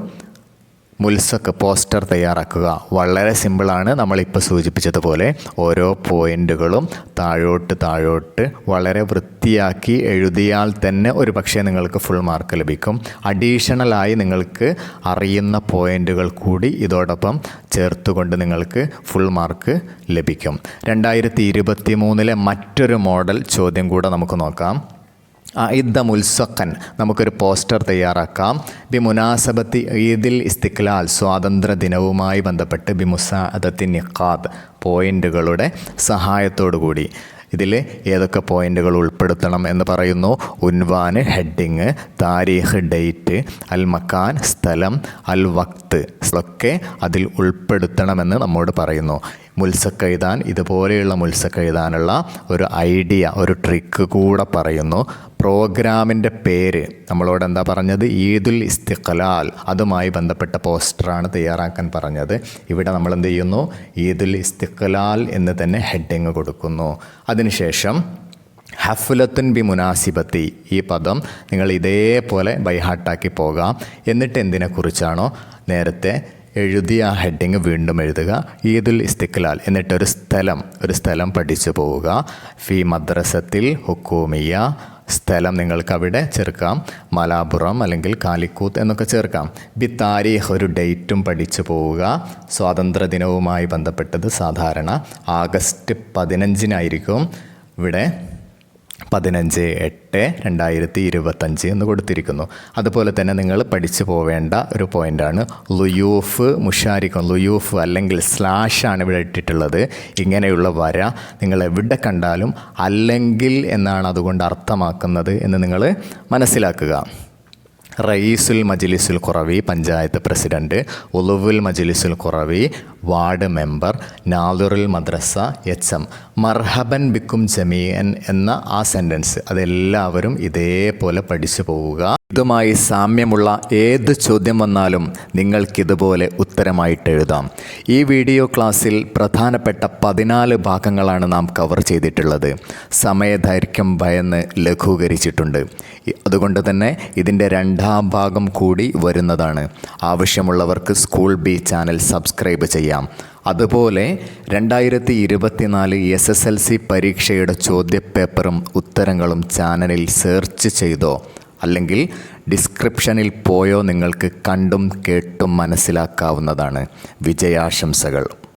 മുൽസഖ് പോസ്റ്റർ തയ്യാറാക്കുക. വളരെ സിമ്പിളാണ്. നമ്മളിപ്പോൾ സൂചിപ്പിച്ചതുപോലെ ഓരോ പോയിൻ്റുകളും താഴോട്ട് വളരെ വൃത്തിയാക്കി എഴുതിയാൽ തന്നെ ഒരു പക്ഷേ നിങ്ങൾക്ക് ഫുൾ മാർക്ക് ലഭിക്കും. അഡീഷണലായി നിങ്ങൾക്ക് അറിയുന്ന പോയിൻ്റുകൾ കൂടി ഇതോടൊപ്പം ചേർത്തുകൊണ്ട് നിങ്ങൾക്ക് ഫുൾ മാർക്ക് ലഭിക്കും. 2023 മറ്റൊരു മോഡൽ ചോദ്യം കൂടെ നമുക്ക് നോക്കാം. അഇദ്ദ മുൽസഖൻ, നമുക്കൊരു പോസ്റ്റർ തയ്യാറാക്കാം. ബി മുനാസബത്തി ഈദിൽ ഇസ്തിക്ലാൽ, സ്വാതന്ത്ര്യ ദിനവുമായി ബന്ധപ്പെട്ട് ബി മുസാഅദത്തി നിഖാദ്, പോയിൻ്റുകളുടെ സഹായത്തോടു കൂടി. ഇതിൽ ഏതൊക്കെ പോയിൻ്റുകൾ ഉൾപ്പെടുത്തണം എന്ന് പറയുന്നു. ഉൻവാന് ഹെഡിങ്, താരീഖ് ഡേറ്റ്, അൽ മക്കാൻ സ്ഥലം, അൽ വക്ത് ഒക്കെ അതിൽ ഉൾപ്പെടുത്തണമെന്ന് നമ്മോട് പറയുന്നു. മുൽസഖ് എഴുതാൻ, ഇതുപോലെയുള്ള മുൽസഖ് എഴുതാനുള്ള ഒരു ഐഡിയ, ഒരു ട്രിക്ക് കൂടെ പറയുന്നു. പ്രോഗ്രാമിൻ്റെ പേര് നമ്മളോട് എന്താ പറഞ്ഞത്? ഈദുൽ ഇസ്തിഖ്ലാൽ. അതുമായി ബന്ധപ്പെട്ട പോസ്റ്ററാണ് തയ്യാറാക്കാൻ പറഞ്ഞത്. ഇവിടെ നമ്മൾ എന്ത് ചെയ്യുന്നു? ഈദുൽ ഇസ്തിഖ്ലാൽ എന്ന് തന്നെ ഹെഡിങ് കൊടുക്കുന്നു. അതിനുശേഷം ഹഫ്ലത്തുൻ ബി മുനാസിബത്തി, ഈ പദം നിങ്ങൾ ഇതേപോലെ ബൈഹാർട്ടാക്കി പോകാം. എന്നിട്ട് എന്തിനെക്കുറിച്ചാണോ നേരത്തെ എഴുതിയ ആ ഹെഡിങ് വീണ്ടും എഴുതുക. ഈദുൽ ഇസ്തിഖ്ലാൽ, എന്നിട്ടൊരു സ്ഥലം പഠിച്ചു പോവുക. ഫി മദ്രസത്തിൽ ഹുക്കൂമിയ, സ്ഥലം നിങ്ങൾക്ക് അവിടെ ചേർക്കാം. മലാപ്പുറം അല്ലെങ്കിൽ കാലിക്കൂത്ത് എന്നൊക്കെ ചേർക്കാം. ബി താരീഖ്, ഒരു ഡേറ്റും പഠിച്ചു പോവുക. സ്വാതന്ത്ര്യദിനവുമായി ബന്ധപ്പെട്ടത് സാധാരണ ആഗസ്റ്റ് 15 ഇവിടെ 15/8/2025 എന്ന് കൊടുത്തിരിക്കുന്നു. അതുപോലെ തന്നെ നിങ്ങൾ പഠിച്ചു പോവേണ്ട ഒരു പോയിൻ്റാണ് ലുയൂഫ് മുഷാരിക്കും. ലുയൂഫ് അല്ലെങ്കിൽ സ്ലാഷാണ് ഇവിടെ ഇട്ടിട്ടുള്ളത്. ഇങ്ങനെയുള്ള വര നിങ്ങൾ എവിടെ കണ്ടാലും അല്ലെങ്കിൽ എന്നാണ് അതുകൊണ്ട് അർത്ഥമാക്കുന്നത് എന്ന് നിങ്ങൾ മനസ്സിലാക്കുക. റയീസുൽ മജ്ലിസുൽ ഖുറവി, പഞ്ചായത്ത് പ്രസിഡൻറ്റ്. ഉളുവുൽ മജ്ലിസുൽ ഖുറവി, വാർഡ് മെമ്പർ. നാദിറുൽ മദ്രസ, HM. മർഹബൻ ബിക്കും ജമീഅൻ എന്ന ആ സെൻറ്റൻസ് അതെല്ലാവരും ഇതേപോലെ പഠിച്ചു പോവുക. ഇതുമായി സാമ്യമുള്ള ഏത് ചോദ്യം വന്നാലും നിങ്ങൾക്കിതുപോലെ ഉത്തരമായിട്ട് എഴുതാം. ഈ വീഡിയോ ക്ലാസ്സിൽ പ്രധാനപ്പെട്ട 14 ഭാഗങ്ങളാണ് നാം കവർ ചെയ്തിട്ടുള്ളത്. സമയദൈർഘ്യം ഭയന്ന് ലഘൂകരിച്ചിട്ടുണ്ട്. അതുകൊണ്ട് തന്നെ ഇതിൻ്റെ 2ാം ഭാഗം കൂടി വരുന്നതാണ്. ആവശ്യമുള്ളവർക്ക് സ്കൂൾ ബി ചാനൽ സബ്സ്ക്രൈബ് ചെയ്യാം. അതുപോലെ 2024 SSLC പരീക്ഷയുടെ ചോദ്യപേപ്പറും ഉത്തരങ്ങളും ചാനലിൽ സെർച്ച് ചെയ്തോ അല്ലെങ്കിൽ ഡിസ്ക്രിപ്ഷനിൽ പോയോ നിങ്ങൾക്ക് കണ്ടും കേട്ടും മനസ്സിലാക്കാവുന്നതാണ്. വിജയാശംസകൾ.